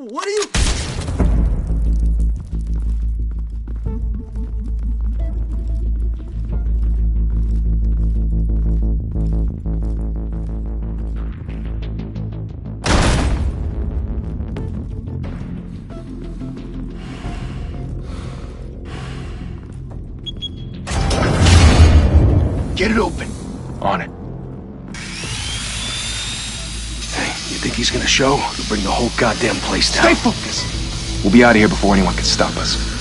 What are you... Get it open. On it. Hey, you think he's gonna show? He'll bring the whole goddamn place down. Stay focused. We'll be out of here before anyone can stop us.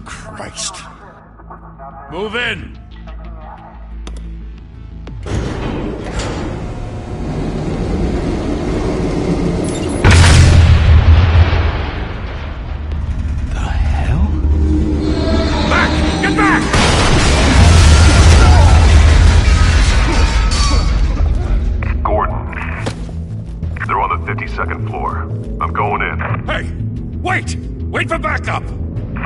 Christ. Move in! The hell? Back! Get back! Gordon. They're on the 52nd floor. I'm going in. Hey! Wait! Wait for backup!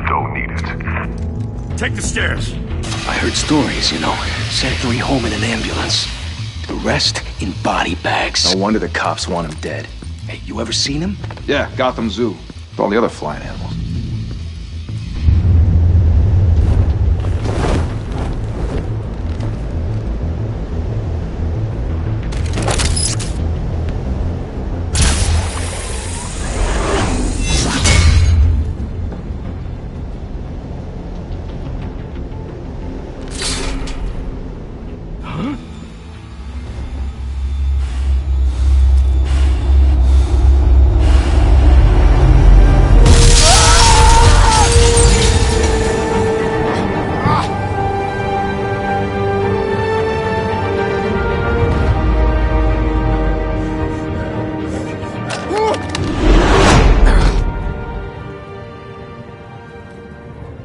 Don't need it. Take the stairs. I heard stories, you know. Sent 3 home in an ambulance. The rest in body bags. No wonder the cops want him dead. Hey, you ever seen him? Yeah, Gotham Zoo. With all the other flying animals.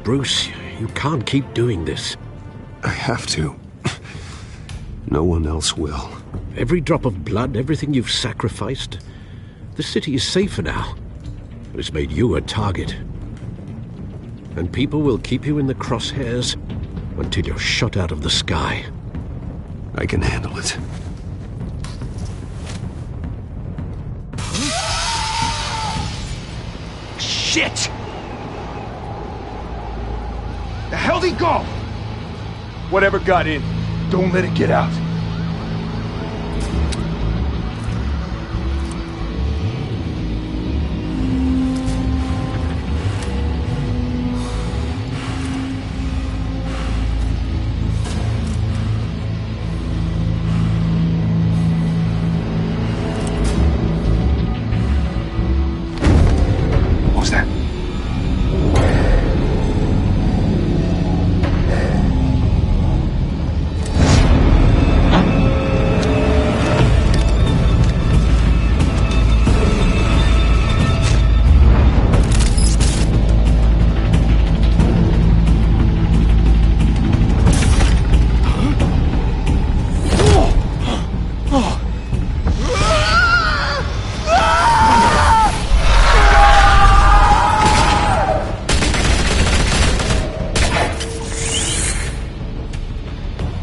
Bruce, you can't keep doing this. I have to. No one else will. Every drop of blood, everything you've sacrificed. The city is safer now, but it's made you a target. And people will keep you in the crosshairs until you're shot out of the sky. I can handle it. Shit! The hell'd he go? Whatever got in, don't let it get out. What was that?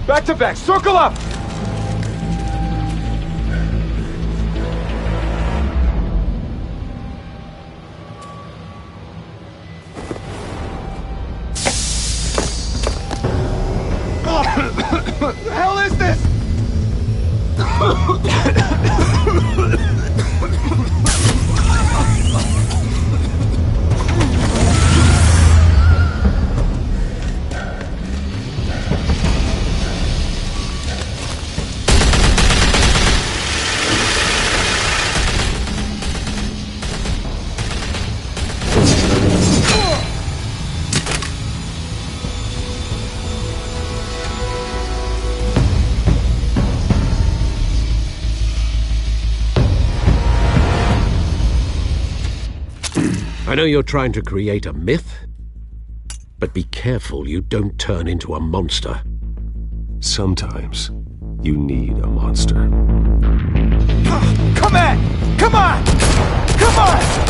Back to back, circle up! What the hell is this? know you're trying to create a myth, but be careful you don't turn into a monster. Sometimes you need a monster. Come on! Come on! Come on!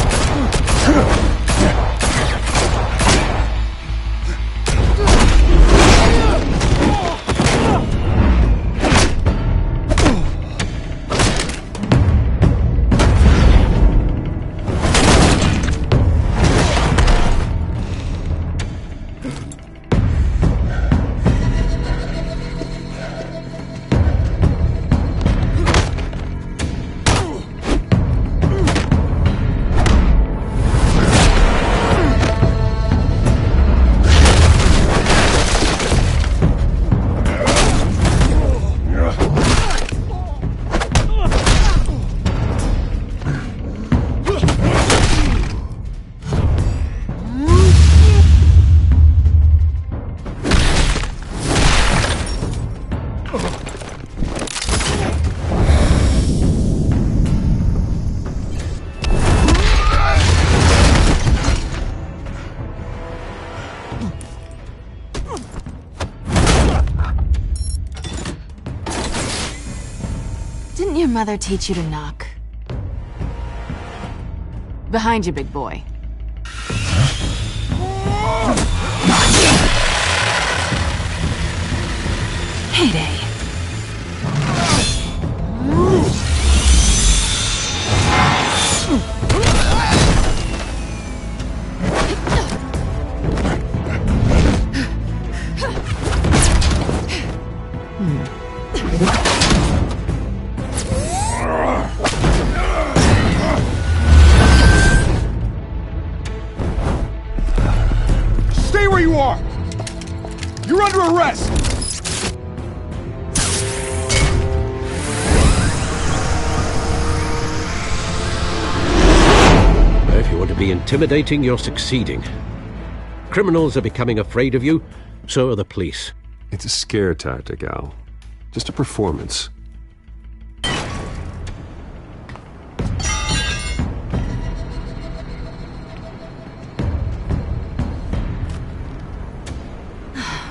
Didn't your mother teach you to knock? Behind you, big boy. Heyday. Stay where you are! You're under arrest! If you want to be intimidating, you're succeeding. Criminals are becoming afraid of you, so are the police. It's a scare tactic, Al. Just a performance.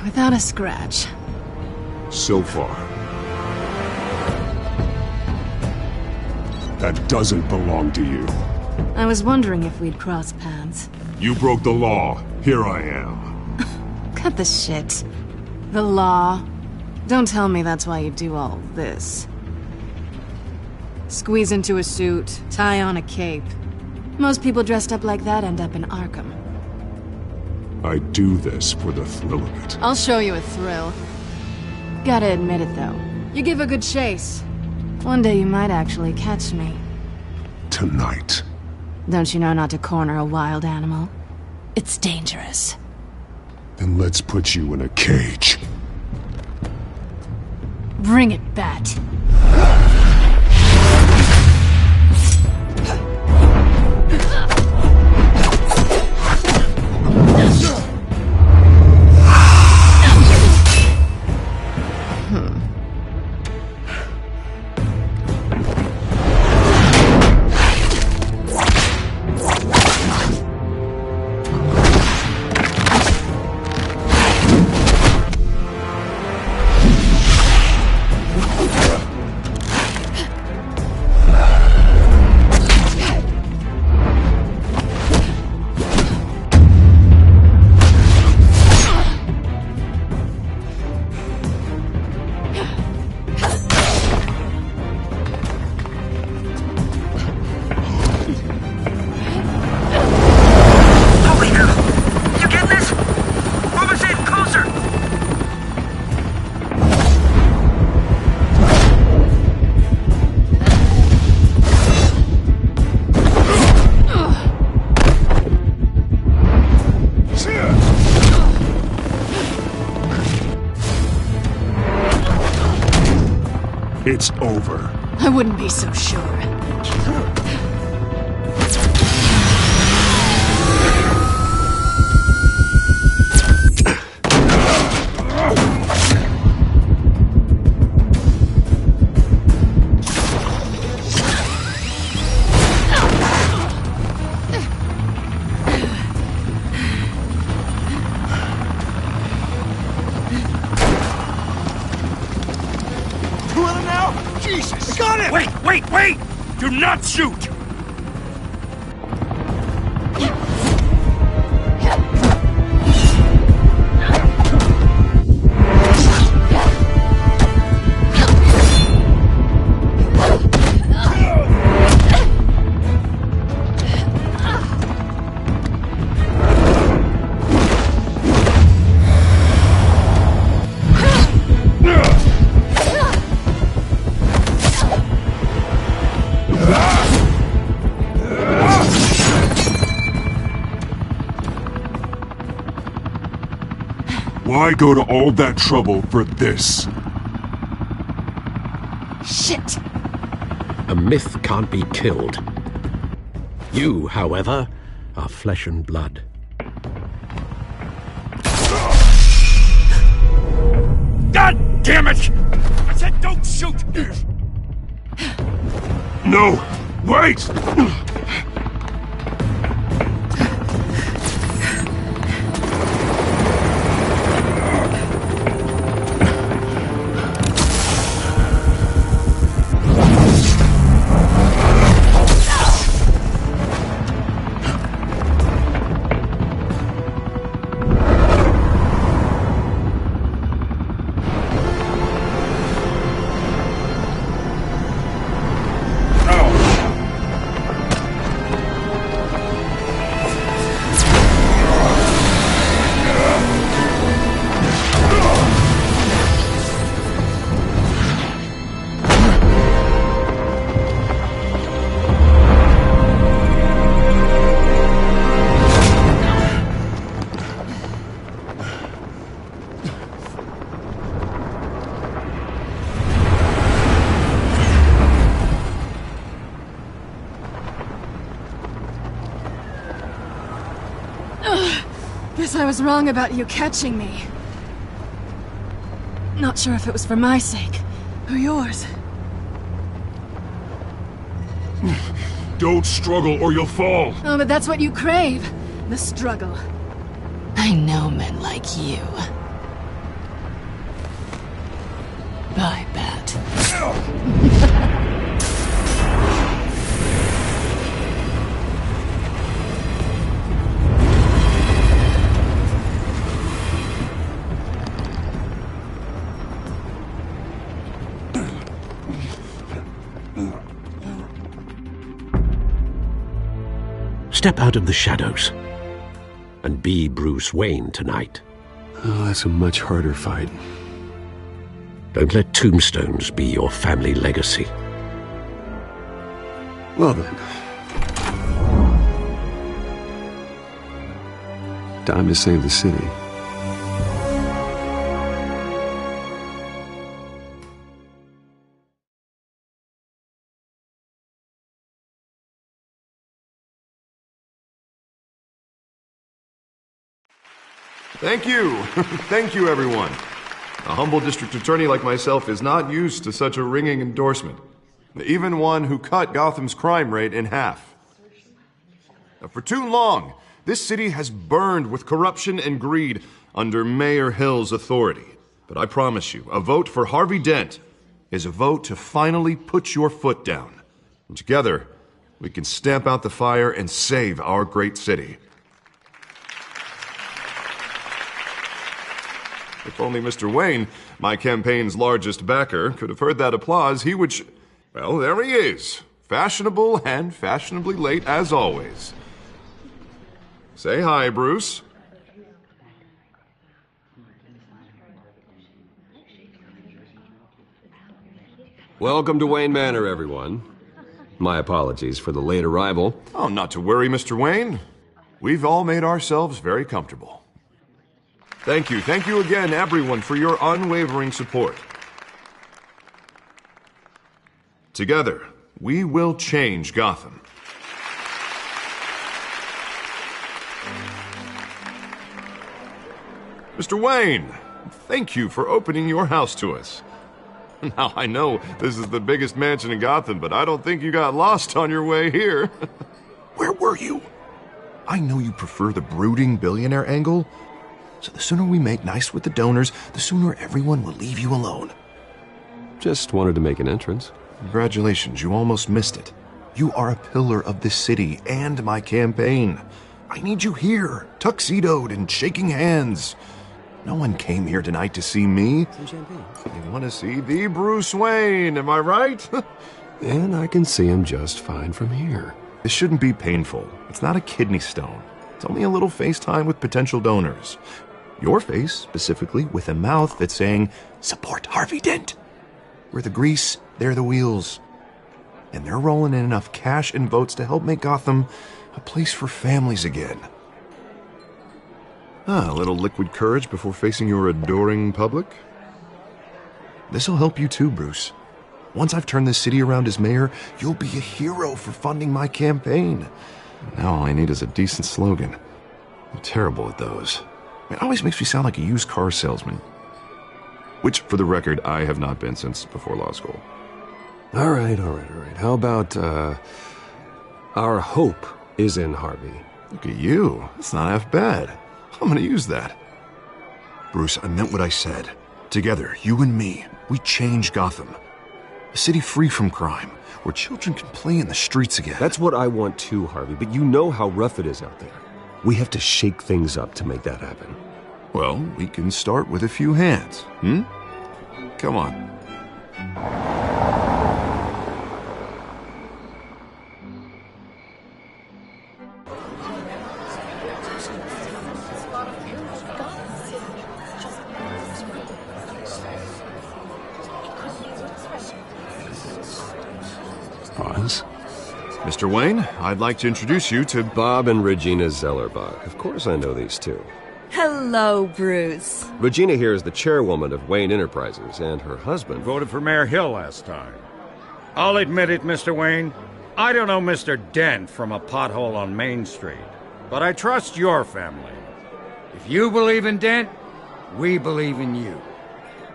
Without a scratch. So far. That doesn't belong to you. I was wondering if we'd cross paths. You broke the law. Here I am. Cut the shit. The law. Don't tell me that's why you do all this. Squeeze into a suit, tie on a cape. Most people dressed up like that end up in Arkham. I do this for the thrill of it. I'll show you a thrill. Gotta admit it, though. You give a good chase. One day you might actually catch me. Tonight. Don't you know not to corner a wild animal? It's dangerous. Then let's put you in a cage. Bring it, Bat. It's over. I wouldn't be so sure. got him! Wait! Do not shoot! Why go to all that trouble for this? Shit! A myth can't be killed. You, however, are flesh and blood. God damn it! I said don't shoot! No! Wait! Guess I was wrong about you catching me. Not sure if it was for my sake, or yours. Don't struggle or you'll fall. Oh, but that's what you crave. The struggle. I know men like you. Bye, Bat. Step out of the shadows and be Bruce Wayne tonight. Oh, that's a much harder fight. Don't let tombstones be your family legacy. Well then. Time to save the city. Thank you. Thank you, everyone. A humble district attorney like myself is not used to such a ringing endorsement. Even one who cut Gotham's crime rate in half. For too long, this city has burned with corruption and greed under Mayor Hill's authority. But I promise you, a vote for Harvey Dent is a vote to finally put your foot down. And together, we can stamp out the fire and save our great city. If only Mr. Wayne, my campaign's largest backer, could have heard that applause, he would well, there he is. Fashionable and fashionably late as always. Say hi, Bruce. Welcome to Wayne Manor, everyone. My apologies for the late arrival. Oh, not to worry, Mr. Wayne. We've all made ourselves very comfortable. Thank you again, everyone, for your unwavering support. Together, we will change Gotham. Mr. Wayne, thank you for opening your house to us. Now, I know this is the biggest mansion in Gotham, but I don't think you got lost on your way here. Where were you? I know you prefer the brooding billionaire angle, so the sooner we make nice with the donors, the sooner everyone will leave you alone. Just wanted to make an entrance. Congratulations, you almost missed it. You are a pillar of this city and my campaign. I need you here, tuxedoed and shaking hands. No one came here tonight to see me. Some champagne. They want to see the Bruce Wayne, am I right? And I can see him just fine from here. This shouldn't be painful. It's not a kidney stone. It's only a little FaceTime with potential donors. Your face, specifically, with a mouth that's saying, "Support Harvey Dent." We're the grease, they're the wheels. And they're rolling in enough cash and votes to help make Gotham a place for families again. A little liquid courage before facing your adoring public. This'll help you too, Bruce. Once I've turned this city around as mayor, you'll be a hero for funding my campaign. Now all I need is a decent slogan. I'm terrible at those. It always makes me sound like a used car salesman. Which, for the record, I have not been since before law school. All right. How about, our hope is in Harvey? Look at you. That's not half bad. I'm gonna use that. Bruce, I meant what I said. Together, you and me, we change Gotham. A city free from crime, where children can play in the streets again. That's what I want too, Harvey, but you know how rough it is out there. We have to shake things up to make that happen. Well, we can start with a few hands, Come on. Oz? Mr. Wayne, I'd like to introduce you to Bob and Regina Zellerbach. Of course I know these two. Hello, Bruce. Regina here is the chairwoman of Wayne Enterprises, and her husband... Voted for Mayor Hill last time. I'll admit it, Mr. Wayne. I don't know Mr. Dent from a pothole on Main Street, but I trust your family. If you believe in Dent, we believe in you.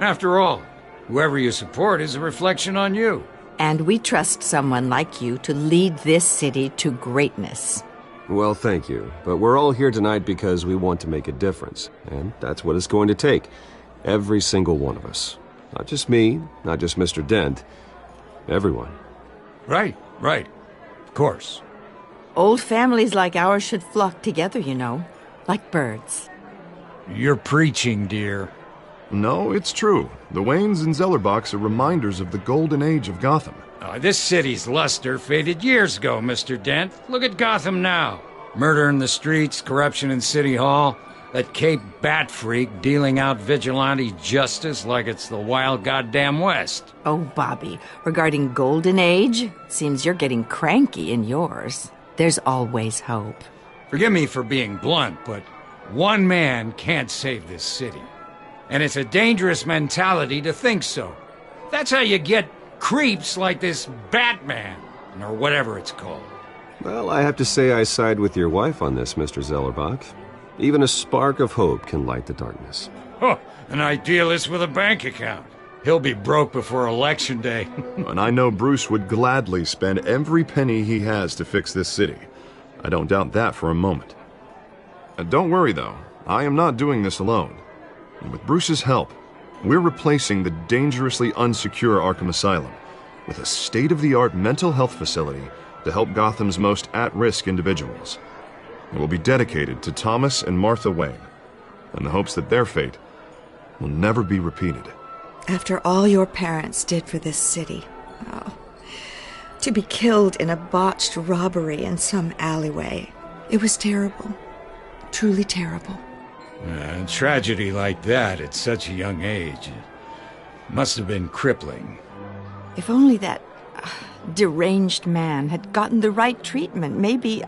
After all, whoever you support is a reflection on you. And we trust someone like you to lead this city to greatness. Well, thank you. But we're all here tonight because we want to make a difference. And that's what it's going to take. Every single one of us. Not just me, not just Mr. Dent. Everyone. Right. Of course. Old families like ours should flock together, you know. Like birds. You're preaching, dear. No, it's true. The Waynes and Zellerbachs are reminders of the golden age of Gotham. This city's luster faded years ago, Mr. Dent. Look at Gotham now. Murder in the streets, corruption in City Hall, that Cape Bat freak dealing out vigilante justice like it's the wild goddamn West. Oh, Bobby, regarding Golden Age, seems you're getting cranky in yours. There's always hope. Forgive me for being blunt, but one man can't save this city. And it's a dangerous mentality to think so. That's how you get creeps like this Batman, or whatever it's called. Well, I have to say I side with your wife on this, Mr. Zellerbach. Even a spark of hope can light the darkness. Oh, an idealist with a bank account. He'll be broke before Election Day. And I know Bruce would gladly spend every penny he has to fix this city. I don't doubt that for a moment. Don't worry, though. I am not doing this alone. And with Bruce's help, we're replacing the dangerously unsecure Arkham Asylum with a state-of-the-art mental health facility to help Gotham's most at-risk individuals. It will be dedicated to Thomas and Martha Wayne, in the hopes that their fate will never be repeated. After all your parents did for this city, to be killed in a botched robbery in some alleyway, it was terrible. Truly terrible. Tragedy like that at such a young age must have been crippling. If only that deranged man had gotten the right treatment, maybe...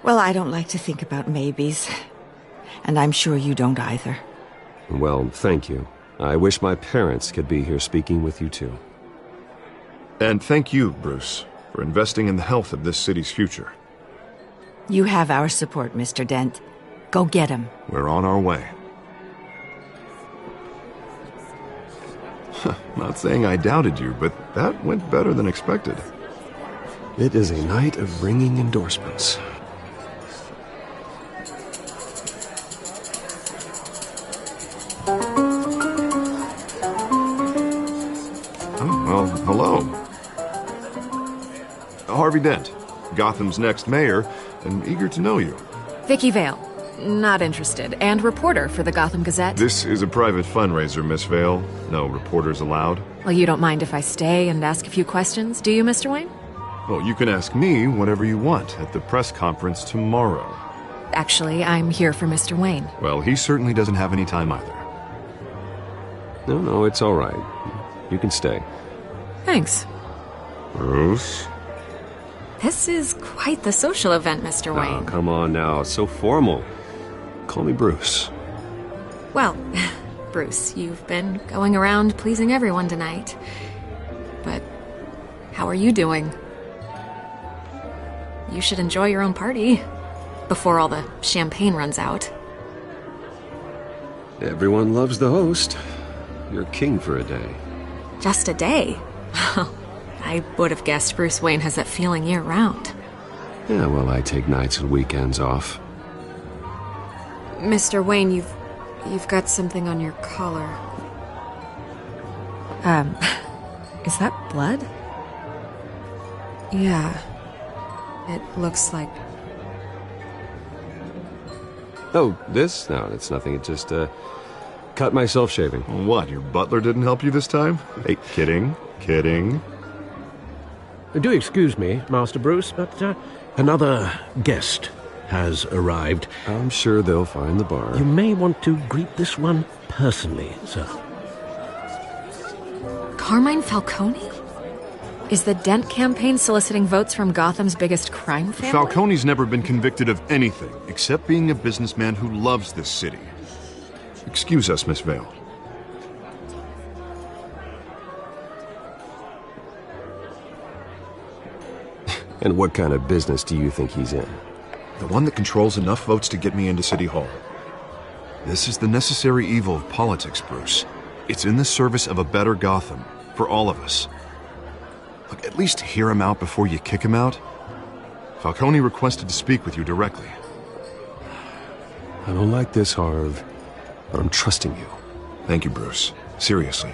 Well, I don't like to think about maybes. And I'm sure you don't either. Well, thank you. I wish my parents could be here speaking with you too. And thank you, Bruce, for investing in the health of this city's future. You have our support, Mr. Dent. Go get him. We're on our way. Not saying I doubted you, but that went better than expected. It is a night of ringing endorsements. Oh, well, hello. Harvey Dent, Gotham's next mayor, and eager to know you. Vicky Vale. Not interested. And reporter for the Gotham Gazette. This is a private fundraiser, Miss Vale. No reporters allowed. Well, you don't mind if I stay and ask a few questions, do you, Mr. Wayne? Well, you can ask me whatever you want at the press conference tomorrow. Actually, I'm here for Mr. Wayne. Well, he certainly doesn't have any time either. No, it's all right. You can stay. Thanks. Bruce? This is quite the social event, Mr. Oh, Wayne. come on now. It's so formal. Call me Bruce. Well, Bruce, you've been going around pleasing everyone tonight. But how are you doing? You should enjoy your own party before all the champagne runs out. Everyone loves the host. You're king for a day. Just a day? I would have guessed Bruce Wayne has that feeling year-round. Yeah, well, I take nights and weekends off. Mr. Wayne, you've got something on your collar. Is that blood? Yeah. It looks like... Oh, this? No, it's nothing. It just, cut myself shaving. What, your butler didn't help you this time? Hey, kidding. Do excuse me, Master Bruce, but another guest has arrived. I'm sure they'll find the bar. You may want to greet this one personally, sir. Carmine Falcone? Is the Dent campaign soliciting votes from Gotham's biggest crime family? Falcone's never been convicted of anything, except being a businessman who loves this city. Excuse us, Miss Vale. And what kind of business do you think he's in? The one that controls enough votes to get me into City Hall. This is the necessary evil of politics, Bruce. It's in the service of a better Gotham, for all of us. Look, at least hear him out before you kick him out. Falcone requested to speak with you directly. I don't like this, Harv, but I'm trusting you. Thank you, Bruce. Seriously.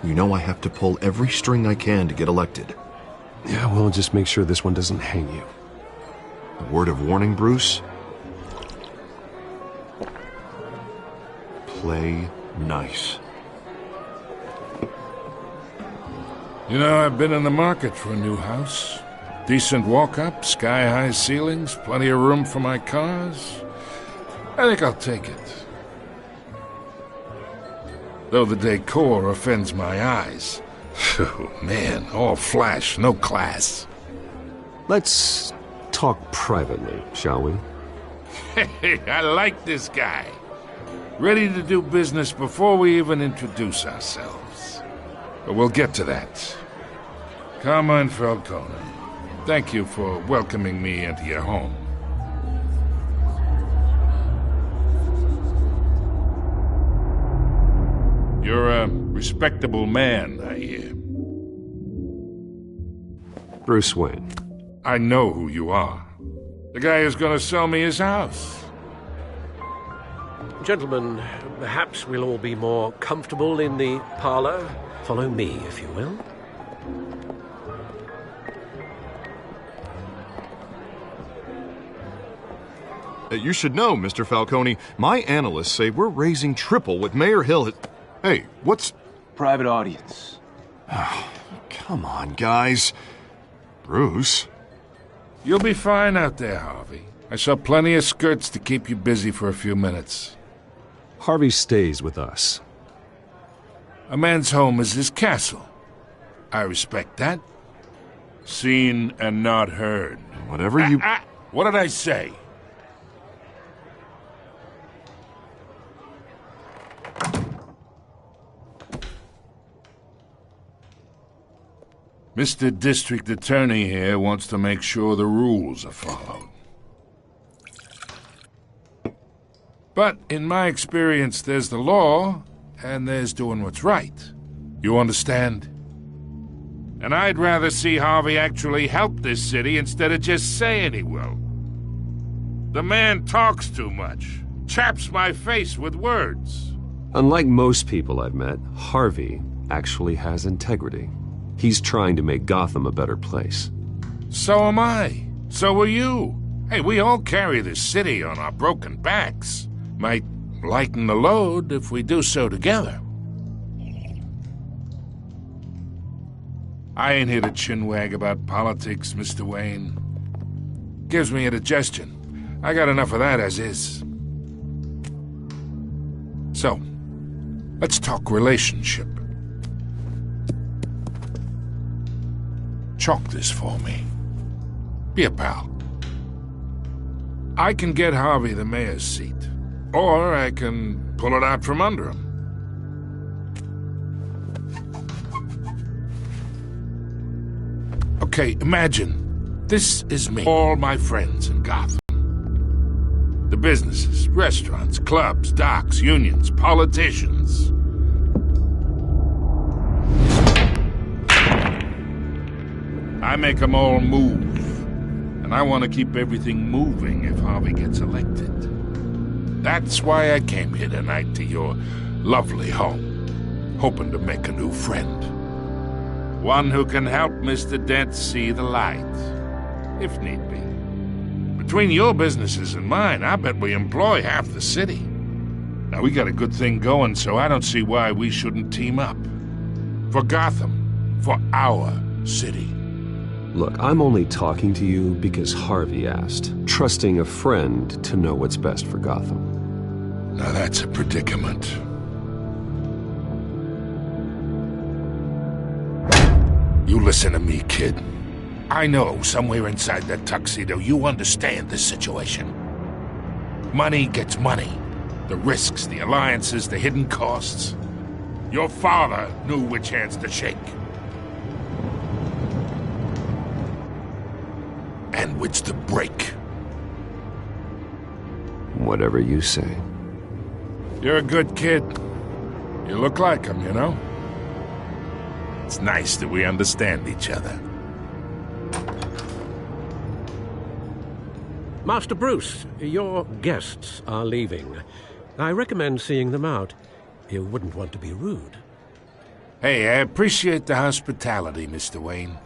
You know I have to pull every string I can to get elected. Yeah, well, just make sure this one doesn't hang you. A word of warning, Bruce? Play nice. You know, I've been in the market for a new house. Decent walk-up, sky-high ceilings, plenty of room for my cars. I think I'll take it. Though the decor offends my eyes. Oh, man, all flash, no class. Let's talk privately, shall we? Hey, I like this guy. Ready to do business before we even introduce ourselves. But we'll get to that. Carmine Falcone, thank you for welcoming me into your home. You're a respectable man, I hear. Bruce Wayne. I know who you are. The guy who's gonna sell me his house. Gentlemen, perhaps we'll all be more comfortable in the parlor. Follow me, if you will. You should know, Mr. Falcone, my analysts say we're raising triple what Mayor Hill has... Hey, what's... Private audience. Oh, come on, guys. Bruce? You'll be fine out there, Harvey. I saw plenty of skirts to keep you busy for a few minutes. Harvey stays with us. A man's home is his castle. I respect that. Seen and not heard. Whatever you... What did I say? Mr. District Attorney here wants to make sure the rules are followed. But in my experience, there's the law, and there's doing what's right. You understand? And I'd rather see Harvey actually help this city instead of just saying he will. The man talks too much, chaps my face with words. Unlike most people I've met, Harvey actually has integrity. He's trying to make Gotham a better place. So am I. So are you. Hey, we all carry this city on our broken backs. Might lighten the load if we do so together. I ain't here to chinwag about politics, Mr. Wayne. Gives me indigestion. I got enough of that as is. So, let's talk relationship. Chalk this for me. Be a pal. I can get Harvey the mayor's seat, or I can pull it out from under him. Okay, imagine this is me, all my friends in Gotham. The businesses, restaurants, clubs, docks, unions, politicians. I make them all move. And I want to keep everything moving if Harvey gets elected. That's why I came here tonight to your lovely home, hoping to make a new friend. One who can help Mr. Dent see the light, if need be. Between your businesses and mine, I bet we employ half the city. Now, we got a good thing going, so I don't see why we shouldn't team up. For Gotham, for our city. Look, I'm only talking to you because Harvey asked, trusting a friend to know what's best for Gotham. Now that's a predicament. You listen to me, kid. I know somewhere inside that tuxedo you understand this situation. Money gets money. The risks, the alliances, the hidden costs. Your father knew which hands to shake. And which to break. Whatever you say. You're a good kid. You look like him, you know? It's nice that we understand each other. Master Bruce, your guests are leaving. I recommend seeing them out. You wouldn't want to be rude. Hey, I appreciate the hospitality, Mr. Wayne.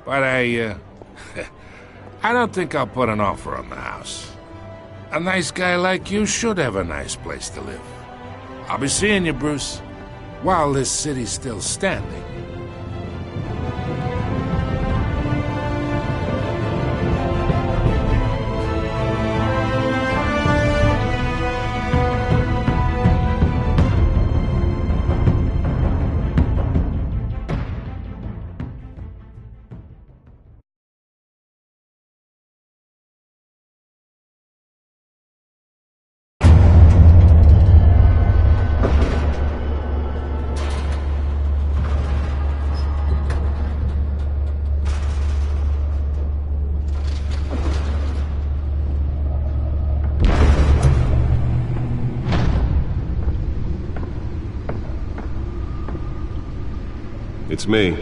But I don't think I'll put an offer on the house. A nice guy like you should have a nice place to live. I'll be seeing you, Bruce, while this city's still standing. It's me.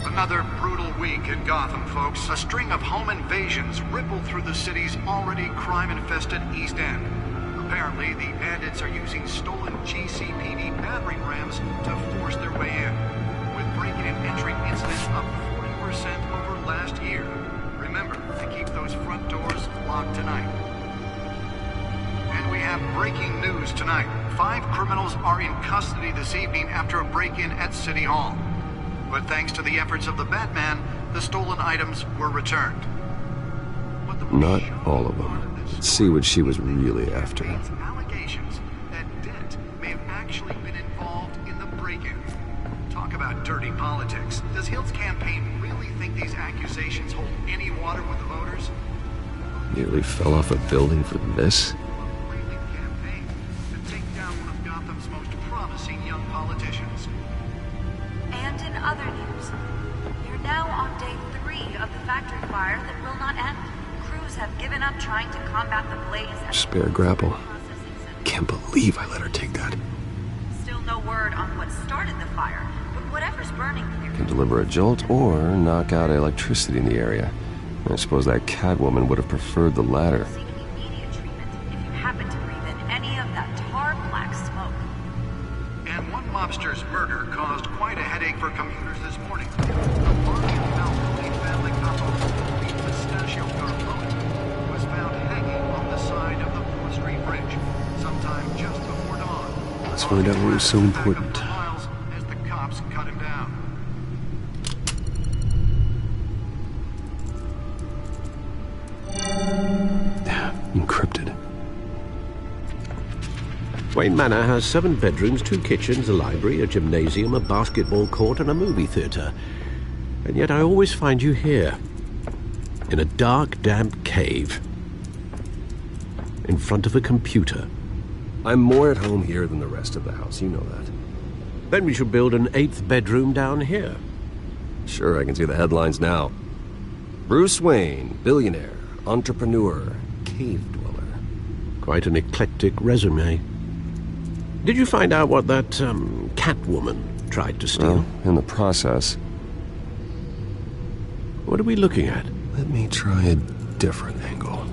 Another brutal week in Gotham, folks. A string of home invasions rippled through the city's already crime-infested East End. Apparently, the bandits are using stolen GCPD battering rams to force their way in, with break-in and entry incidents up 40% over last year. Remember to keep those front doors locked tonight. And we have breaking news tonight. 5 criminals are in custody this evening after a break-in at City Hall. But thanks to the efforts of the Batman, the stolen items were returned. Not all of them. Let's see what she was really after. Allegations that Dent may have actually been involved in the break-in. Talk about dirty politics. Does Hill's campaign really think these accusations hold any water with the voters? Nearly fell off a building for this? Campaign to take down one of Gotham's most promising young politicians. And in other news, now on day 3 of the factory fire that will not end. Crews have given up trying to combat the blaze. Spare grapple. Can't believe I let her take that. Still no word on what started the fire, but whatever's burning there Can deliver a jolt or knock out electricity in the area. I suppose that Catwoman would have preferred the latter. immediate treatment if you happen to breathe in any of that tar black smoke. And one mobster's murder caused quite a headache for commuters this morning. The body of Malcolm, a family couple, the Pistachio Carbone, was found hanging on the side of the Port Street Bridge sometime just before dawn. Let's find out what was so important. As the cops cut him down. Encrypted. Wayne Manor has 7 bedrooms, 2 kitchens, a library, a gymnasium, a basketball court, and a movie theatre. And yet I always find you here, in a dark, damp cave, in front of a computer. I'm more at home here than the rest of the house, you know that. Then we should build an 8th bedroom down here. Sure, I can see the headlines now. Bruce Wayne, billionaire, entrepreneur, cave dweller. Quite an eclectic resume. Did you find out what that, Catwoman tried to steal? Well, in the process. What are we looking at? Let me try a different angle.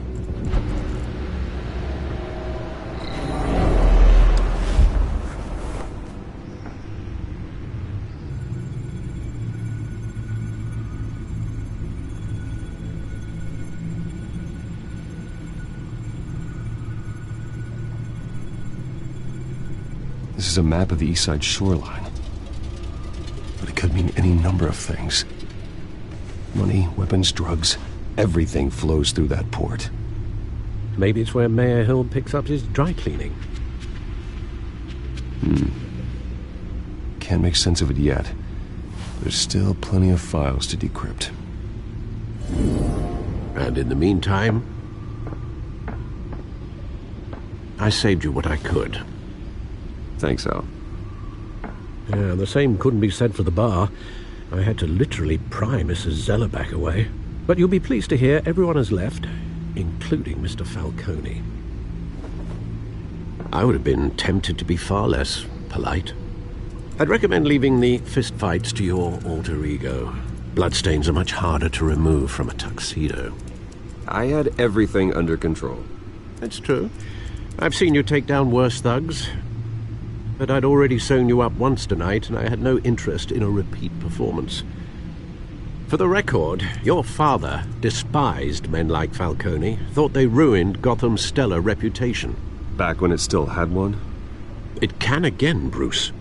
This is a map of the East Side shoreline. But it could mean any number of things. Money, weapons, drugs, everything flows through that port. Maybe it's where Mayor Hill picks up his dry cleaning. Can't make sense of it yet. There's still plenty of files to decrypt. And in the meantime, I saved you what I could. Thanks, Al. Yeah, the same couldn't be said for the bar. I had to literally pry Mrs. Zellerback away. But you'll be pleased to hear everyone has left, including Mr. Falcone. I would have been tempted to be far less polite. I'd recommend leaving the fistfights to your alter ego. Bloodstains are much harder to remove from a tuxedo. I had everything under control. That's true. I've seen you take down worse thugs. But I'd already sewn you up once tonight, and I had no interest in a repeat performance. For the record, your father despised men like Falcone, thought they ruined Gotham's stellar reputation. Back when it still had one? It can again, Bruce.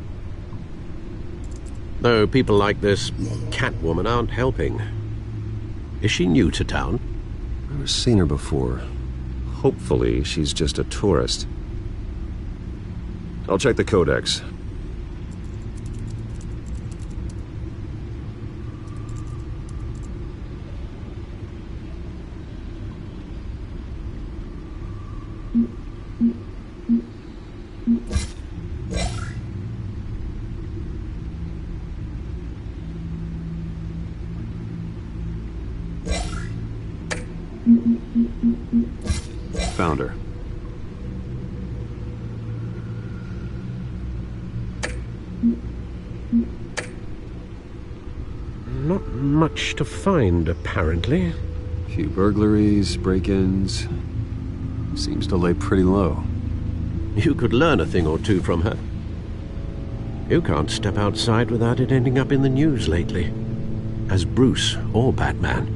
Though people like this Catwoman aren't helping. Is she new to town? I've never seen her before. Hopefully, she's just a tourist. I'll check the codex. Found her. Not much to find, apparently. Few burglaries, break-ins. Seems to lay pretty low. You could learn a thing or two from her. You can't step outside without it ending up in the news lately. As Bruce or Batman.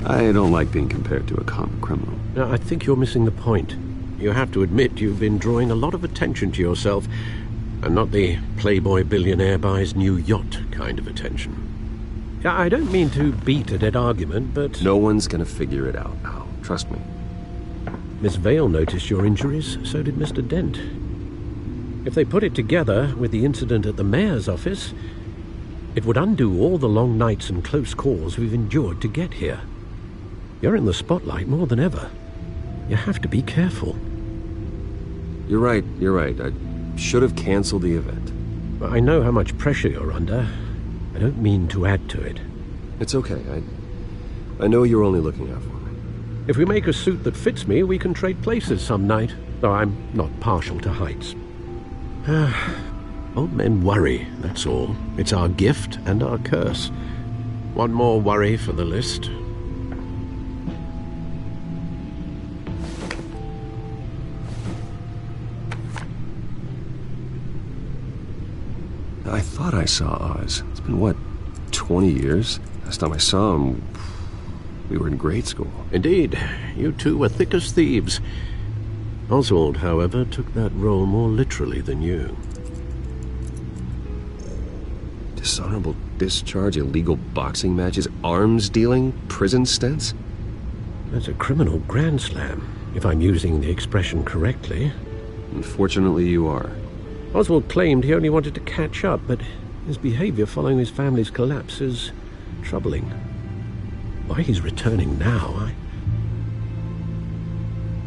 I don't like being compared to a common criminal. Now, I think you're missing the point. You have to admit you've been drawing a lot of attention to yourself, and not the playboy billionaire buys new yacht kind of attention. I don't mean to beat a dead argument, but... No one's gonna figure it out, Al. Trust me. Miss Vale noticed your injuries, so did Mr. Dent. If they put it together with the incident at the mayor's office, it would undo all the long nights and close calls we've endured to get here. You're in the spotlight more than ever. You have to be careful. You're right. I should have canceled the event. I know how much pressure you're under. I don't mean to add to it. It's okay. I know you're only looking out for me. If we make a suit that fits me, we can trade places some night, though I'm not partial to heights. Old men worry, that's all. It's our gift and our curse. One more worry for the list. I thought I saw Oz. It's been, what, 20 years? Last time I saw him, we were in grade school. Indeed. You two were thick as thieves. Oswald, however, took that role more literally than you. Dishonorable discharge, illegal boxing matches, arms dealing, prison stints? That's a criminal grand slam, if I'm using the expression correctly. Unfortunately, you are. Oswald claimed he only wanted to catch up, but his behavior following his family's collapse is troubling. Why he's returning now, I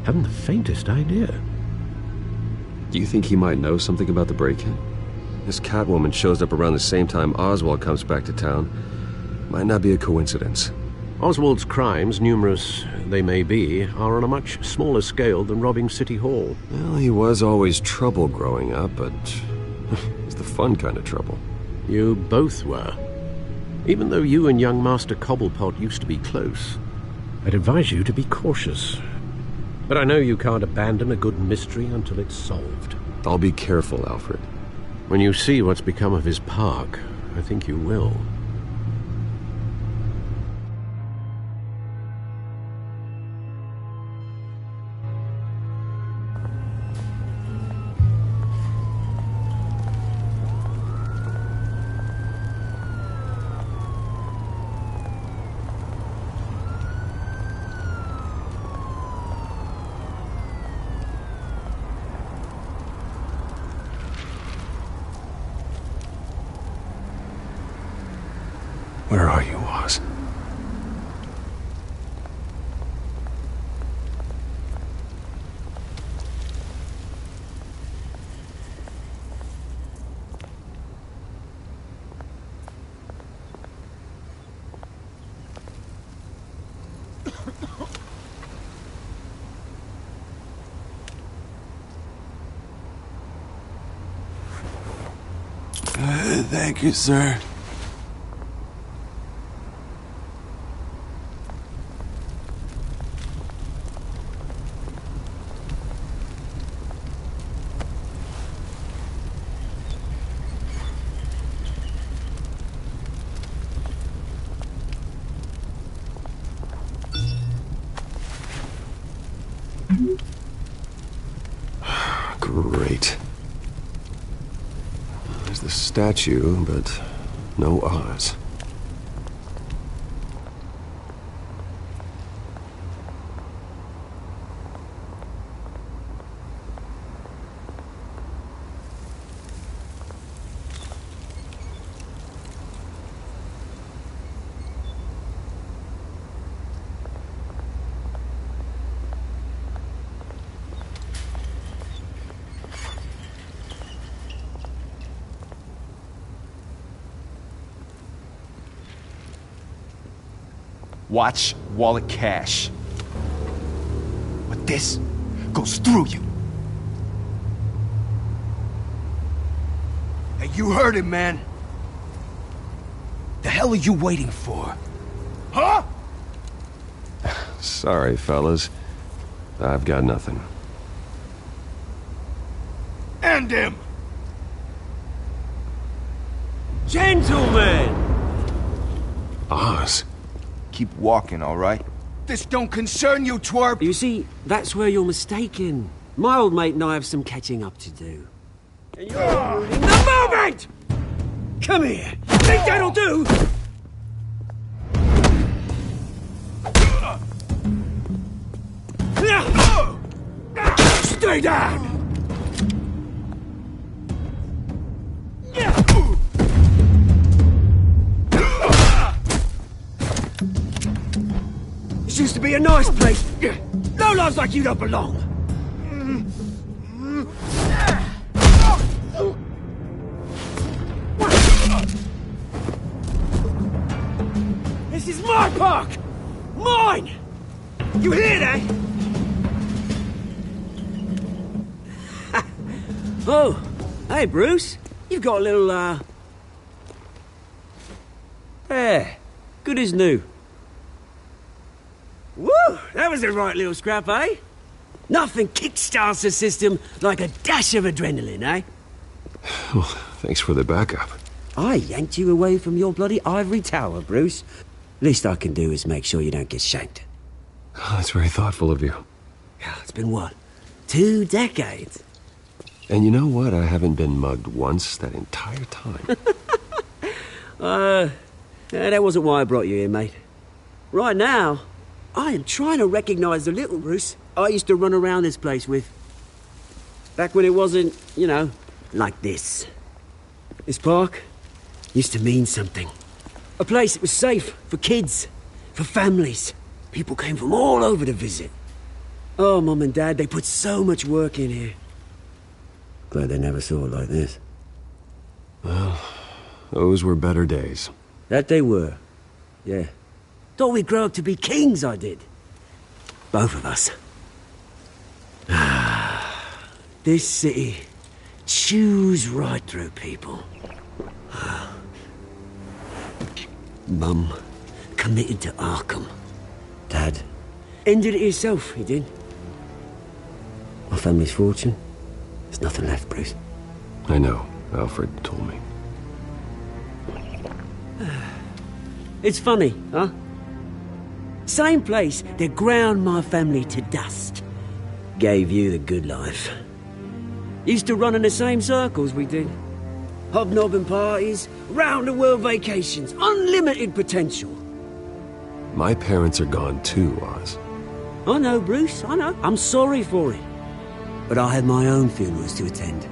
haven't the faintest idea. Do you think he might know something about the break-in? This Catwoman shows up around the same time Oswald comes back to town. Might not be a coincidence. Oswald's crimes, numerous they may be, are on a much smaller scale than robbing City Hall. Well, he was always trouble growing up, but it's the fun kind of trouble. You both were. Even though you and young Master Cobblepot used to be close, I'd advise you to be cautious. But I know you can't abandon a good mystery until it's solved. I'll be careful, Alfred. When you see what's become of his park, I think you will. Where are you, Oz? Thank you, sir. Great. There's the statue, but no Oz. Watch wallet cash. But this goes through you. Hey, you heard it, man. The hell are you waiting for? Huh? Sorry, fellas. I've got nothing. End him! Gentlemen! Oz. Keep walking, all right? This don't concern you, twerp! You see, that's where you're mistaken. My old mate and I have some catching up to do. And you're ruining the moment! Come here! Think that'll do? Stay down! This used to be a nice place. No lives like you don't belong. park! Mine! You hear that? Oh, hey, Bruce. You've got a little, Yeah, good as new. Woo! That was a right little scrap, eh? Nothing kickstarts the system like a dash of adrenaline, eh? Well, thanks for the backup. I yanked you away from your bloody ivory tower, Bruce. Least I can do is make sure you don't get shanked. Oh, that's very thoughtful of you. It's been what? 2 decades? And you know what? I haven't been mugged once that entire time. That wasn't why I brought you here, mate. Right now, I am trying to recognize the little Bruce I used to run around this place with. Back when it wasn't, you know, like this. This park used to mean something. A place that was safe for kids, for families. People came from all over to visit. Oh, Mum and Dad, they put so much work in here. Glad they never saw it like this. Well, those were better days. That they were. Yeah. Thought we'd grow up to be kings, I did. Both of us. This city chews right through people. Mum committed to Arkham. Dad ended it himself, he did. My family's fortune, there's nothing left, Bruce. I know. Alfred told me. It's funny, huh? Same place that ground my family to dust. Gave you the good life. Used to run in the same circles we did. Hobnobbing parties, round-the-world vacations, unlimited potential. My parents are gone too, Oz. I know, Bruce, I know. I'm sorry for it. But I had my own funerals to attend.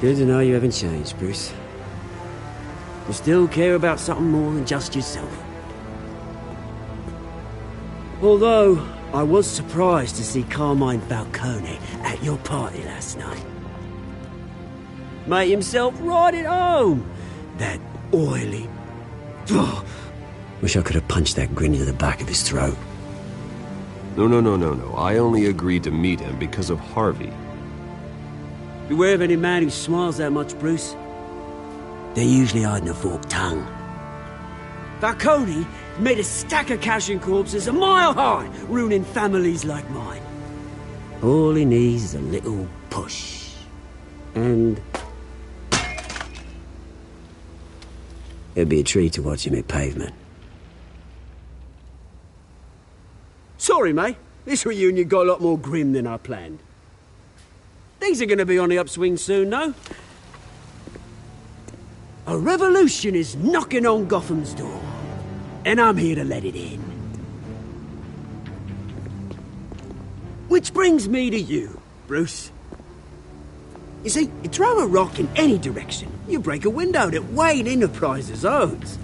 Good to know you haven't changed, Bruce. You still care about something more than just yourself. Although, I was surprised to see Carmine Falcone at your party last night. Made himself right at home. That oily... Wish I could have punched that grin into the back of his throat. No. I only agreed to meet him because of Harvey. Beware of any man who smiles that much, Bruce. They're usually hiding a forked tongue. Falcone made a stack of cash and corpses a mile high, ruining families like mine. All he needs is a little push. And... it'd be a treat to watch him hit pavement. Sorry, mate. This reunion got a lot more grim than I planned. Things are gonna be on the upswing soon, no? A revolution is knocking on Gotham's door. And I'm here to let it in. Which brings me to you, Bruce. You see, you throw a rock in any direction, you break a window that Wayne Enterprises owns.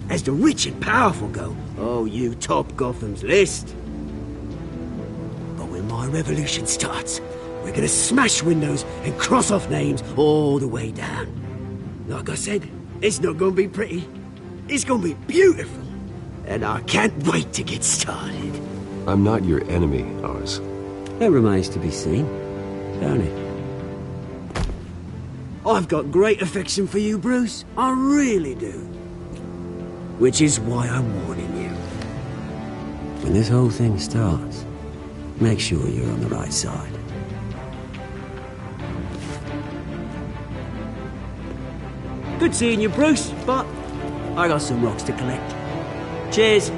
As the rich and powerful go, oh, you top Gotham's list. But when my revolution starts, we're gonna smash windows and cross off names all the way down. Like I said, it's not gonna be pretty. It's gonna be beautiful. And I can't wait to get started. I'm not your enemy, Oz. That remains to be seen, don't it? I've got great affection for you, Bruce. I really do. Which is why I'm warning you. When this whole thing starts, make sure you're on the right side. Good seeing you, Bruce, but I got some rocks to collect. Cheers.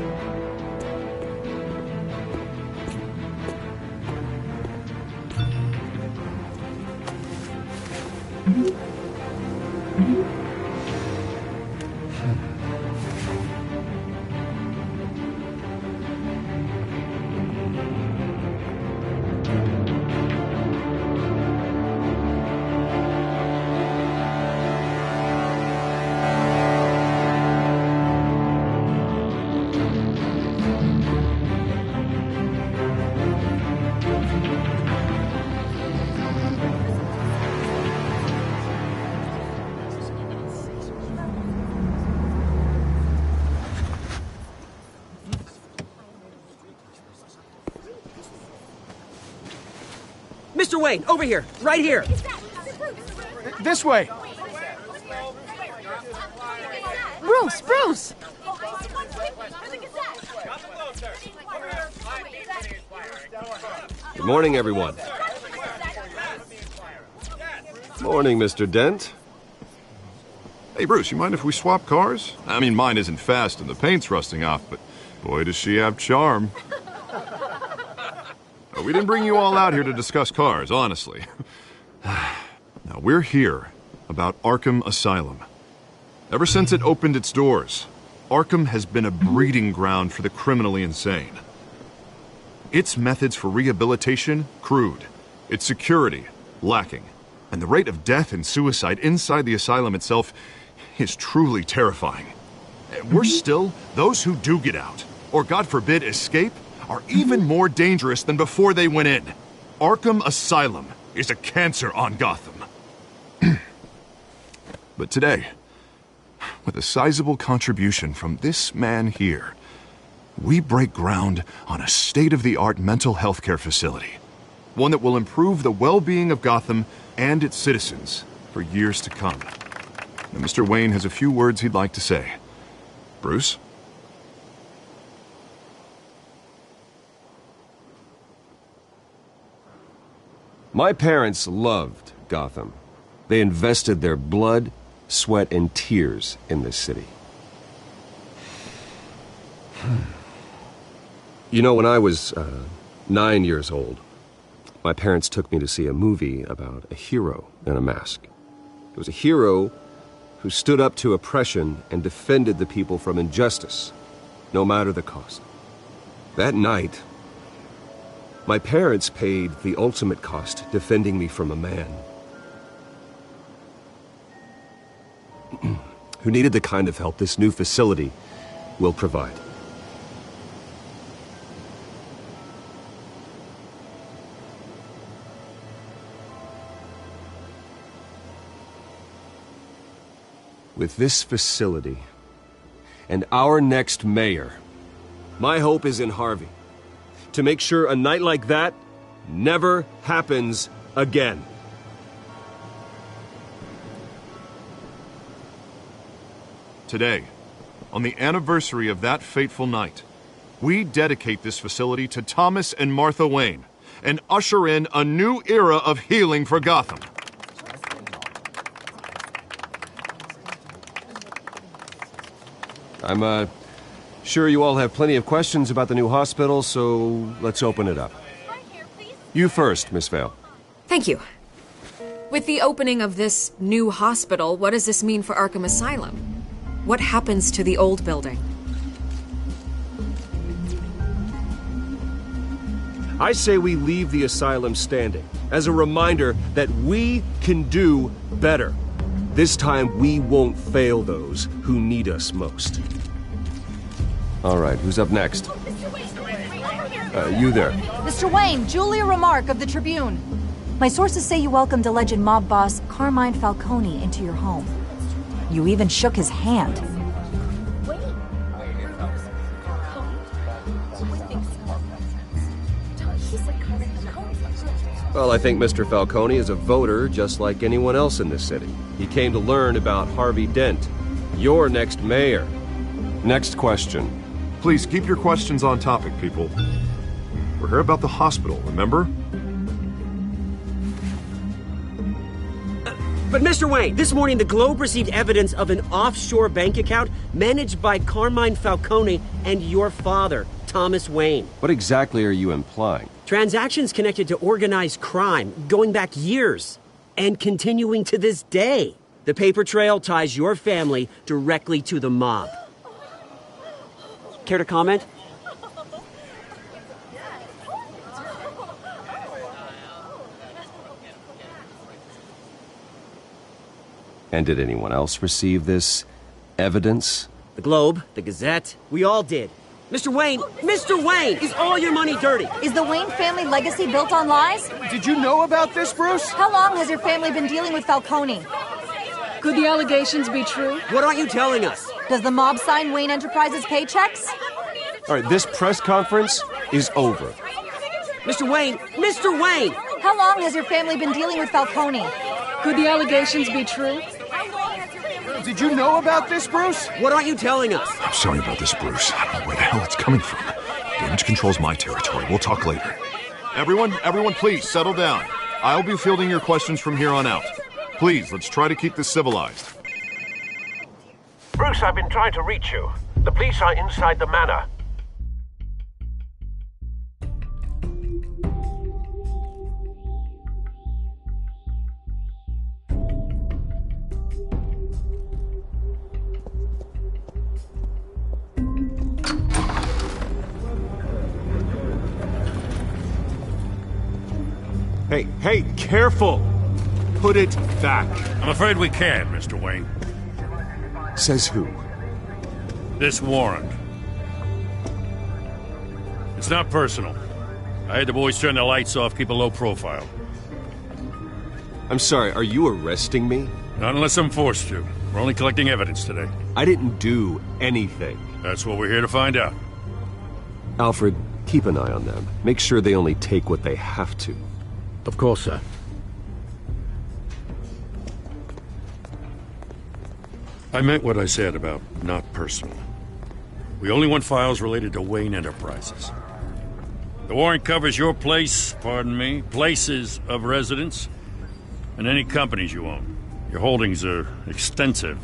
Mr. Wayne, over here. Right here. This way. Bruce! Bruce! Good morning, everyone. Morning, Mr. Dent. Hey, Bruce, you mind if we swap cars? I mean, mine isn't fast and the paint's rusting off, but boy, does she have charm. We didn't bring you all out here to discuss cars, honestly. Now, we're here about Arkham Asylum. Ever since it opened its doors, Arkham has been a breeding ground for the criminally insane. Its methods for rehabilitation, crude. Its security, lacking. And the rate of death and suicide inside the asylum itself is truly terrifying. Worse still, those who do get out, or God forbid escape, are even more dangerous than before they went in. Arkham Asylum is a cancer on Gotham. But today, with a sizable contribution from this man here, we break ground on a state-of-the-art mental health care facility. One that will improve the well-being of Gotham and its citizens for years to come. Now, Mr. Wayne has a few words he'd like to say. Bruce? My parents loved Gotham. They invested their blood, sweat, and tears in this city. You know, when I was 9 years old, my parents took me to see a movie about a hero in a mask. It was a hero who stood up to oppression and defended the people from injustice, no matter the cost. That night, my parents paid the ultimate cost defending me from a man who needed the kind of help this new facility will provide. With this facility and our next mayor, my hope is in Harvey. To make sure a night like that never happens again. Today, on the anniversary of that fateful night, we dedicate this facility to Thomas and Martha Wayne and usher in a new era of healing for Gotham. I'm sure you all have plenty of questions about the new hospital, so let's open it up. You first, Miss Vale. Thank you. With the opening of this new hospital, what does this mean for Arkham Asylum? What happens to the old building? I say we leave the asylum standing as a reminder that we can do better. This time we won't fail those who need us most. All right, who's up next? You there. Mr. Wayne, Julia Remark of the Tribune. My sources say you welcomed alleged mob boss Carmine Falcone into your home. You even shook his hand. Well, I think Mr. Falcone is a voter just like anyone else in this city. He came to learn about Harvey Dent, your next mayor. Next question. Please keep your questions on topic, people. We're here about the hospital, remember? But Mr. Wayne, this morning the Globe received evidence of an offshore bank account managed by Carmine Falcone and your father, Thomas Wayne. What exactly are you implying? Transactions connected to organized crime going back years and continuing to this day. The paper trail ties your family directly to the mob. Care to comment? And did anyone else receive this evidence? The Globe, the Gazette, we all did. Mr. Wayne, is all your money dirty? Is the Wayne family legacy built on lies? Did you know about this, Bruce? How long has your family been dealing with Falcone? Could the allegations be true? What aren't you telling us? Does the mob sign Wayne Enterprises paychecks? All right, this press conference is over. Mr. Wayne! How long has your family been dealing with Falcone? Could the allegations be true? Did you know about this, Bruce? What aren't you telling us? I'm sorry about this, Bruce. I don't know where the hell it's coming from. Damage control's my territory. We'll talk later. Everyone, please settle down. I'll be fielding your questions from here on out. Please, let's try to keep this civilized. Bruce, I've been trying to reach you. The police are inside the manor. Hey, careful! Put it back. I'm afraid we can't, Mr. Wayne. Says who? This warrant. It's not personal. I had the boys turn the lights off, keep a low profile. I'm sorry, are you arresting me? Not unless I'm forced to. We're only collecting evidence today. I didn't do anything. That's what we're here to find out. Alfred, keep an eye on them. Make sure they only take what they have to. Of course, sir. I meant what I said about not personal. We only want files related to Wayne Enterprises. The warrant covers your place, pardon me, places of residence, and any companies you own. Your holdings are extensive.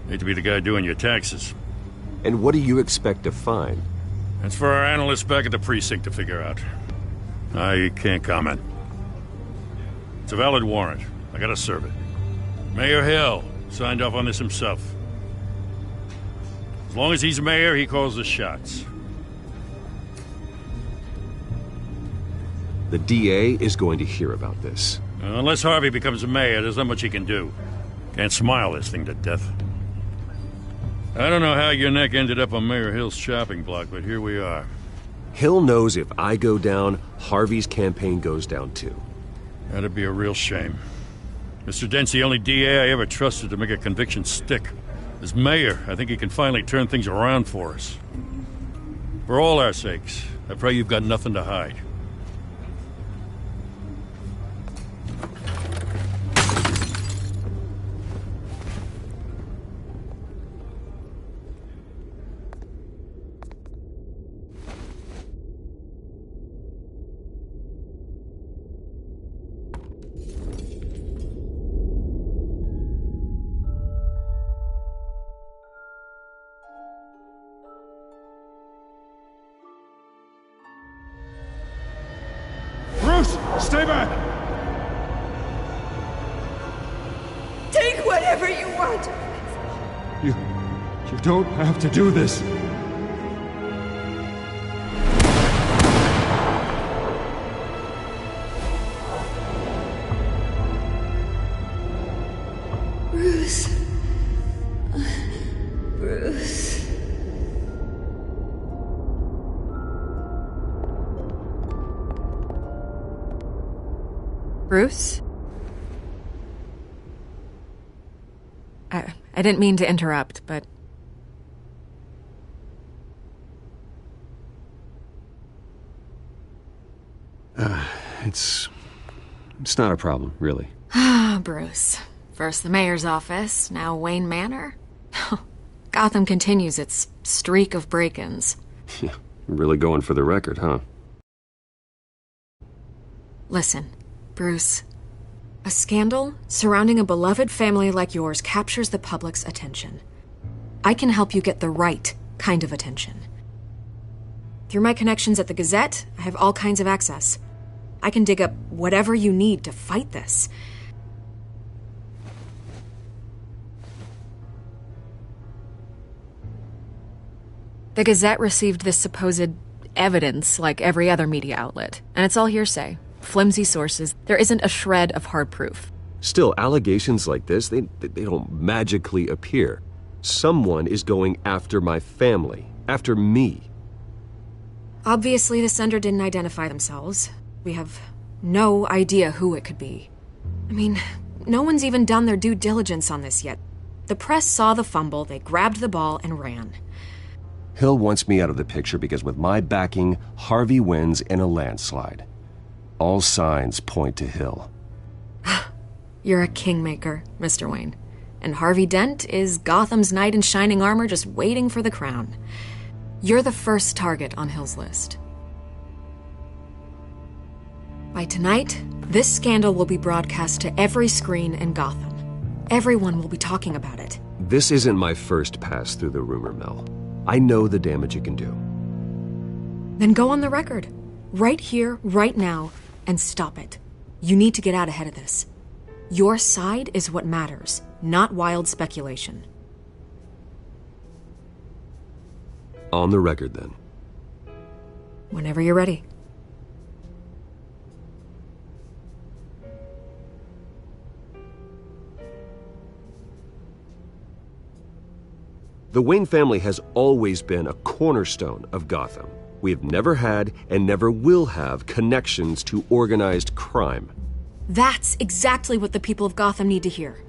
Hate to be the guy doing your taxes. And what do you expect to find? That's for our analysts back at the precinct to figure out. I can't comment. It's a valid warrant. I gotta serve it. Mayor Hill signed off on this himself. As long as he's mayor, he calls the shots. The DA is going to hear about this. Unless Harvey becomes a mayor, there's not much he can do. Can't smile this thing to death. I don't know how your neck ended up on Mayor Hill's shopping block, but here we are. Hill knows if I go down, Harvey's campaign goes down too. That'd be a real shame. Mr. Dent's the only DA I ever trusted to make a conviction stick. As mayor, I think he can finally turn things around for us. For all our sakes, I pray you've got nothing to hide. Bruce, stay back! Take whatever you want. You don't have to do this. Bruce. Bruce. Bruce? I didn't mean to interrupt, but... It's not a problem, really. Ah, Bruce. First the mayor's office, now Wayne Manor. Gotham continues its streak of break-ins. Yeah, really going for the record, huh? Listen, Bruce. A scandal surrounding a beloved family like yours captures the public's attention. I can help you get the right kind of attention. Through my connections at the Gazette, I have all kinds of access. I can dig up whatever you need to fight this. The Gazette received this supposed evidence like every other media outlet, and it's all hearsay. Flimsy sources. There isn't a shred of hard proof. Still, allegations like this, they don't magically appear. Someone is going after my family, after me. Obviously, the sender didn't identify themselves. We have no idea who it could be. I mean, no one's even done their due diligence on this yet. The press saw the fumble, they grabbed the ball and ran. Hill wants me out of the picture because with my backing, Harvey wins in a landslide. All signs point to Hill. You're a kingmaker, Mr. Wayne. And Harvey Dent is Gotham's knight in shining armor just waiting for the crown. You're the first target on Hill's list. By tonight, this scandal will be broadcast to every screen in Gotham. Everyone will be talking about it. This isn't my first pass through the rumor mill. I know the damage it can do. Then go on the record. Right here, right now, and stop it. You need to get out ahead of this. Your side is what matters, not wild speculation. On the record, then. Whenever you're ready. The Wayne family has always been a cornerstone of Gotham. We have never had and never will have connections to organized crime. That's exactly what the people of Gotham need to hear.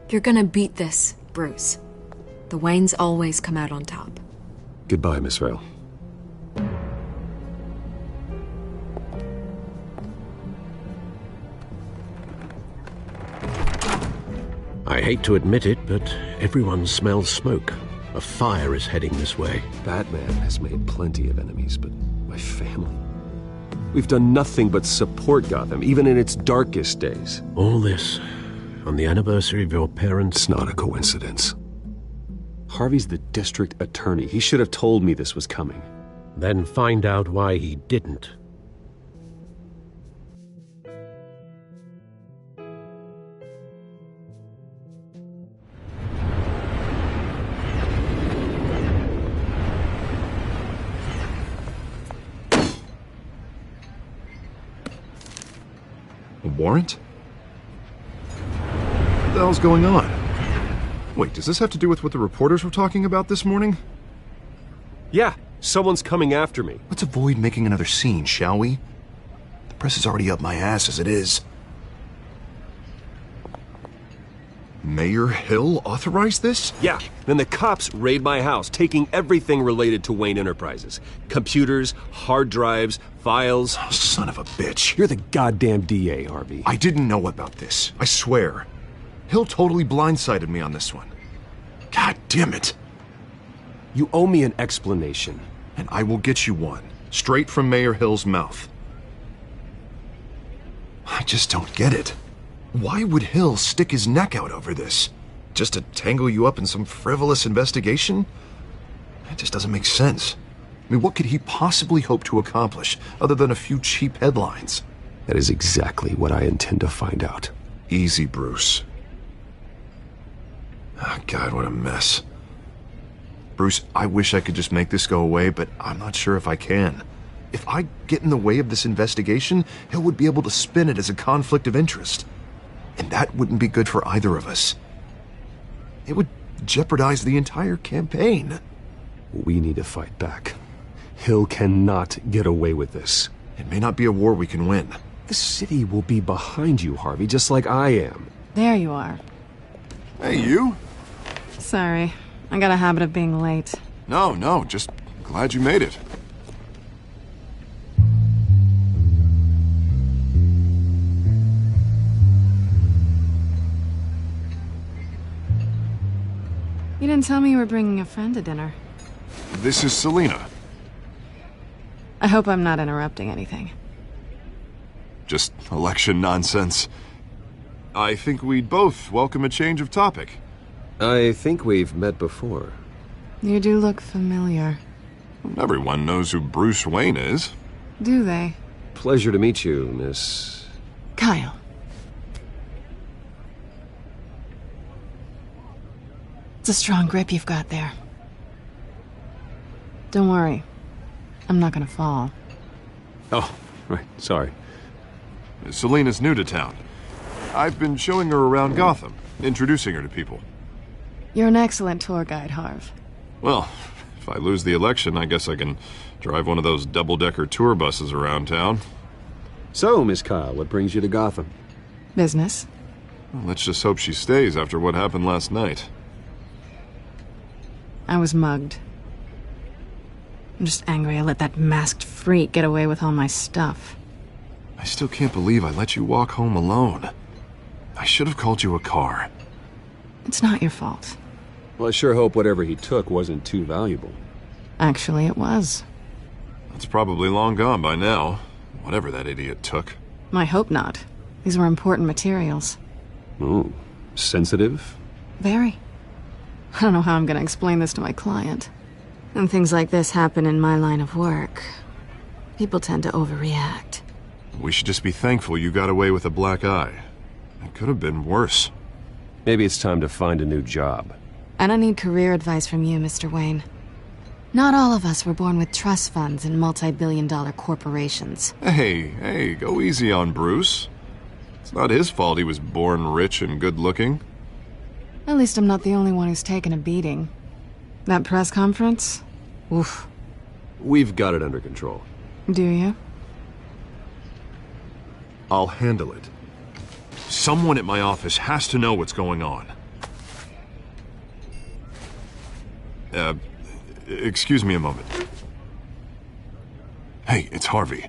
You're gonna beat this, Bruce. The Waynes always come out on top. Goodbye, Miss Vale. I hate to admit it, but everyone smells smoke. A fire is heading this way. Batman has made plenty of enemies, but my family... We've done nothing but support Gotham, even in its darkest days. All this on the anniversary of your parents'... It's not a coincidence. Harvey's the district attorney. He should have told me this was coming. Then find out why he didn't. A warrant? What the hell's going on? Wait, does this have to do with what the reporters were talking about this morning? Yeah, someone's coming after me. Let's avoid making another scene, shall we? The press is already up my ass as it is. Mayor Hill authorized this? Yeah, then the cops raid my house, taking everything related to Wayne Enterprises. Computers, hard drives, files. Oh, son of a bitch. You're the goddamn DA, Harvey. I didn't know about this. I swear. Hill totally blindsided me on this one. God damn it. You owe me an explanation. And I will get you one. Straight from Mayor Hill's mouth. I just don't get it. Why would Hill stick his neck out over this? Just to tangle you up in some frivolous investigation? That just doesn't make sense. I mean, what could he possibly hope to accomplish other than a few cheap headlines? That is exactly what I intend to find out. Easy, Bruce. Oh, God, what a mess. Bruce, I wish I could just make this go away, but I'm not sure if I can. If I get in the way of this investigation, Hill would be able to spin it as a conflict of interest. And that wouldn't be good for either of us. It would jeopardize the entire campaign. We need to fight back. Hill cannot get away with this. It may not be a war we can win. The city will be behind you, Harvey, just like I am. There you are. Hey, you? Sorry. I got a habit of being late. No, just glad you made it. You didn't tell me you were bringing a friend to dinner. This is Selina. I hope I'm not interrupting anything. Just election nonsense. I think we'd both welcome a change of topic. I think we've met before. You do look familiar. Everyone knows who Bruce Wayne is. Do they? Pleasure to meet you, Miss... Kyle. It's a strong grip you've got there. Don't worry. I'm not gonna fall. Oh, right, sorry. Selina's new to town. I've been showing her around Gotham, introducing her to people. You're an excellent tour guide, Harv. Well, if I lose the election, I guess I can drive one of those double-decker tour buses around town. So, Miss Kyle, what brings you to Gotham? Business. Well, let's just hope she stays after what happened last night. I was mugged. I'm just angry I let that masked freak get away with all my stuff. I still can't believe I let you walk home alone. I should have called you a car. It's not your fault. Well, I sure hope whatever he took wasn't too valuable. Actually, it was. It's probably long gone by now, whatever that idiot took. I hope not. These were important materials. Ooh, sensitive? Very. I don't know how I'm gonna explain this to my client. When things like this happen in my line of work, people tend to overreact. We should just be thankful you got away with a black eye. It could have been worse. Maybe it's time to find a new job. I don't need career advice from you, Mr. Wayne. Not all of us were born with trust funds and multi-billion-dollar corporations. Hey, go easy on Bruce. It's not his fault he was born rich and good-looking. At least I'm not the only one who's taken a beating. That press conference? Oof. We've got it under control. Do you? I'll handle it. Someone at my office has to know what's going on. Excuse me a moment. Hey, it's Harvey.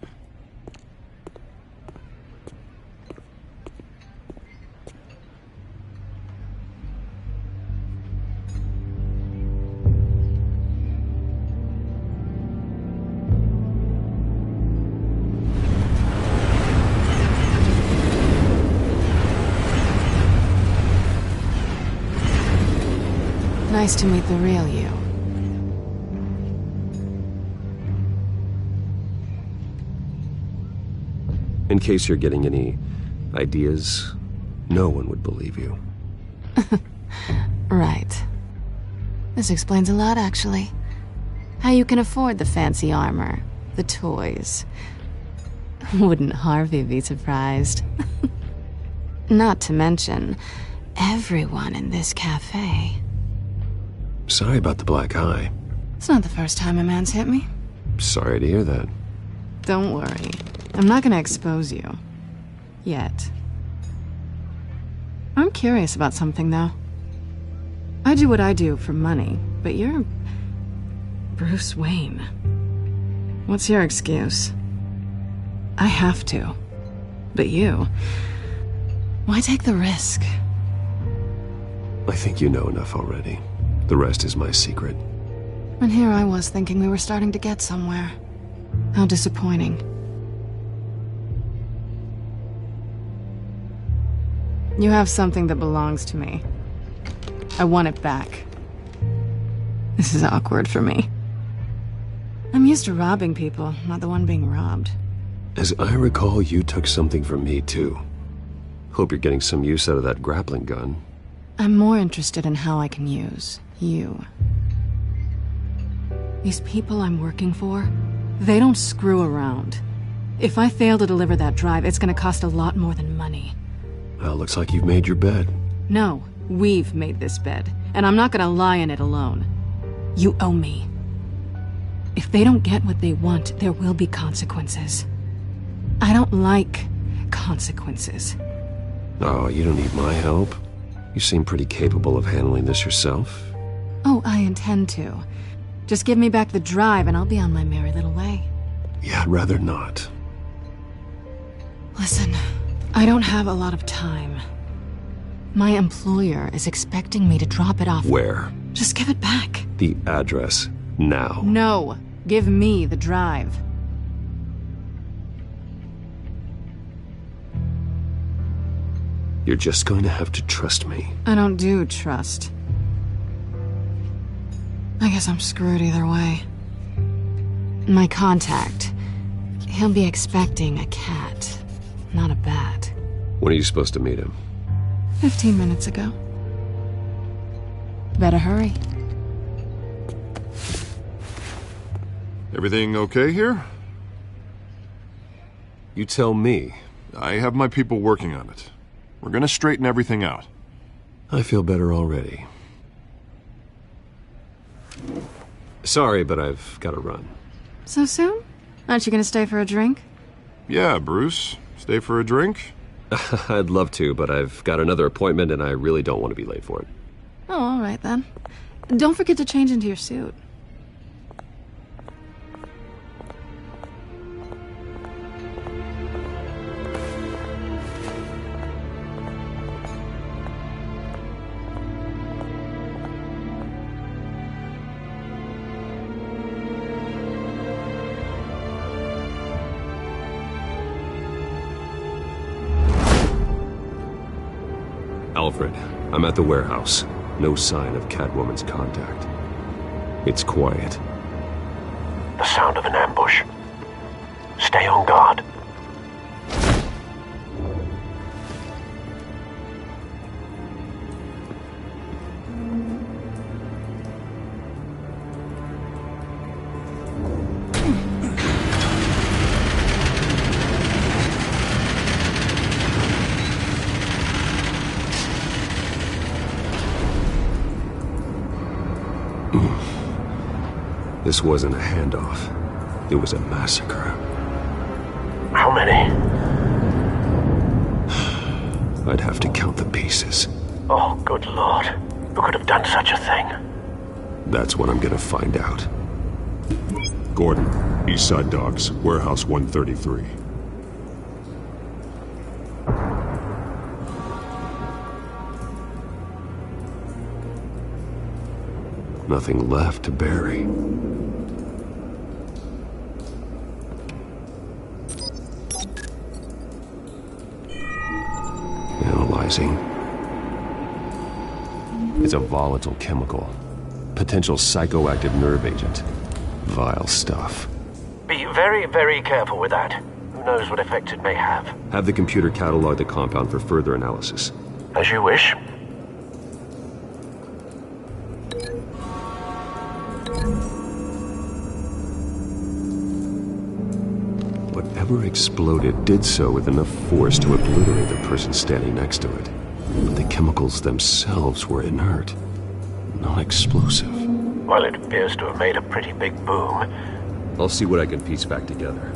Nice to meet the real you. In case you're getting any ideas, no one would believe you. Right. This explains a lot, actually. How you can afford the fancy armor, the toys. Wouldn't Harvey be surprised? Not to mention, everyone in this cafe. Sorry about the black eye. It's not the first time a man's hit me. Sorry to hear that. Don't worry. I'm not gonna expose you. Yet. I'm curious about something, though. I do what I do for money, but you're Bruce Wayne. What's your excuse? I have to. But you... why take the risk? I think you know enough already. The rest is my secret. And here I was thinking we were starting to get somewhere. How disappointing. You have something that belongs to me. I want it back. This is awkward for me. I'm used to robbing people, not the one being robbed. As I recall, you took something from me, too. Hope you're getting some use out of that grappling gun. I'm more interested in how I can use you. These people I'm working for, they don't screw around. If I fail to deliver that drive, it's gonna cost a lot more than money. Well, looks like you've made your bed. No, we've made this bed, and I'm not gonna lie in it alone. You owe me. If they don't get what they want, there will be consequences. I don't like consequences. Oh, you don't need my help. You seem pretty capable of handling this yourself. Oh, I intend to. Just give me back the drive and I'll be on my merry little way. Yeah, I'd rather not. Listen, I don't have a lot of time. My employer is expecting me to drop it off. Where? Just give it back. The address, now. No, give me the drive. You're just going to have to trust me. I don't do trust. I guess I'm screwed either way. My contact, he'll be expecting a cat, not a bat. When are you supposed to meet him? 15 minutes ago. Better hurry. Everything okay here? You tell me. I have my people working on it. We're gonna straighten everything out. I feel better already. Sorry, but I've got to run. So soon? Aren't you gonna stay for a drink? Yeah, Bruce. Stay for a drink? I'd love to, but I've got another appointment and I really don't want to be late for it. Oh, all right then. Don't forget to change into your suit. Alfred, I'm at the warehouse. No sign of Catwoman's contact. It's quiet. The sound of an ambush. Stay on guard. This wasn't a handoff. It was a massacre. How many? I'd have to count the pieces. Oh, good lord. Who could have done such a thing? That's what I'm gonna find out. Gordon, Eastside Docks, Warehouse 133. Nothing left to bury. Analyzing. It's a volatile chemical. Potential psychoactive nerve agent. Vile stuff. Be very, very careful with that. Who knows what effects it may have. Have the computer catalog the compound for further analysis. As you wish. Whatever exploded did so with enough force to obliterate the person standing next to it. But the chemicals themselves were inert, not explosive. Well, it appears to have made a pretty big boom. I'll see what I can piece back together.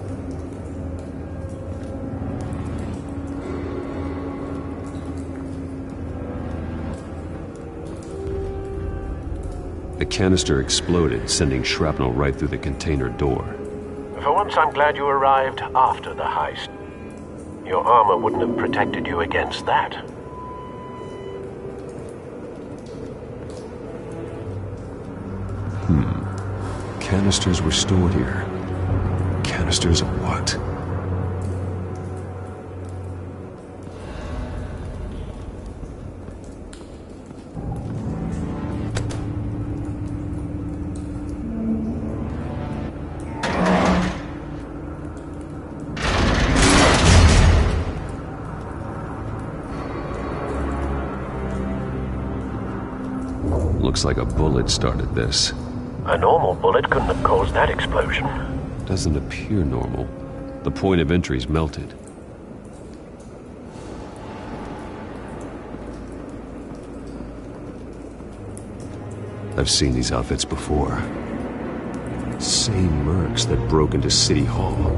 The canister exploded, sending shrapnel right through the container door. For once, I'm glad you arrived after the heist. Your armor wouldn't have protected you against that. Canisters were stored here. Canisters of what? Looks like a bullet started this. A normal bullet couldn't have caused that explosion. Doesn't appear normal. The point of entry's melted. I've seen these outfits before. Same mercs that broke into City Hall.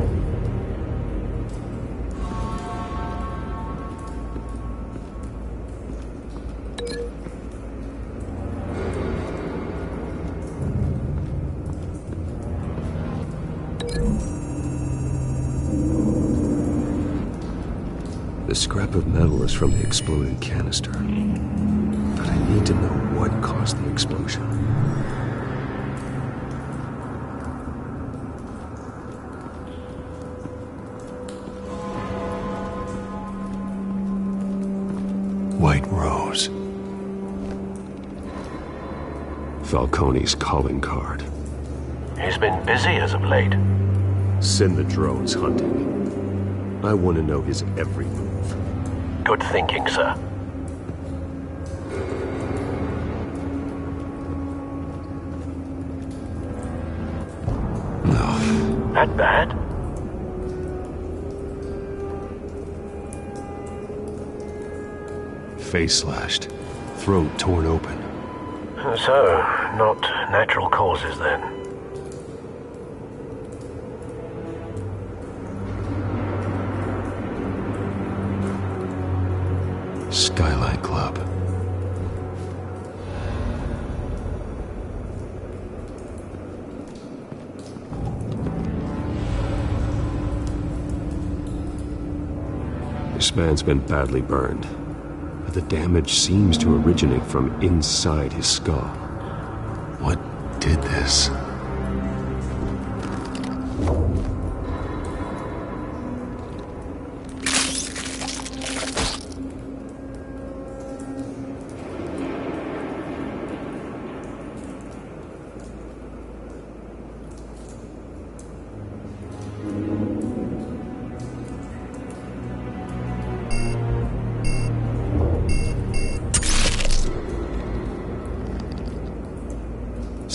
The scrap of metal is from the exploded canister. But I need to know what caused the explosion. White Rose. Falcone's calling card. He's been busy as of late. Send the drones hunting. I want to know his every move. Good thinking, sir. No. That bad? Face slashed. Throat torn open. So, not natural causes then. Skylight Club. This man's been badly burned, but the damage seems to originate from inside his skull. What did this?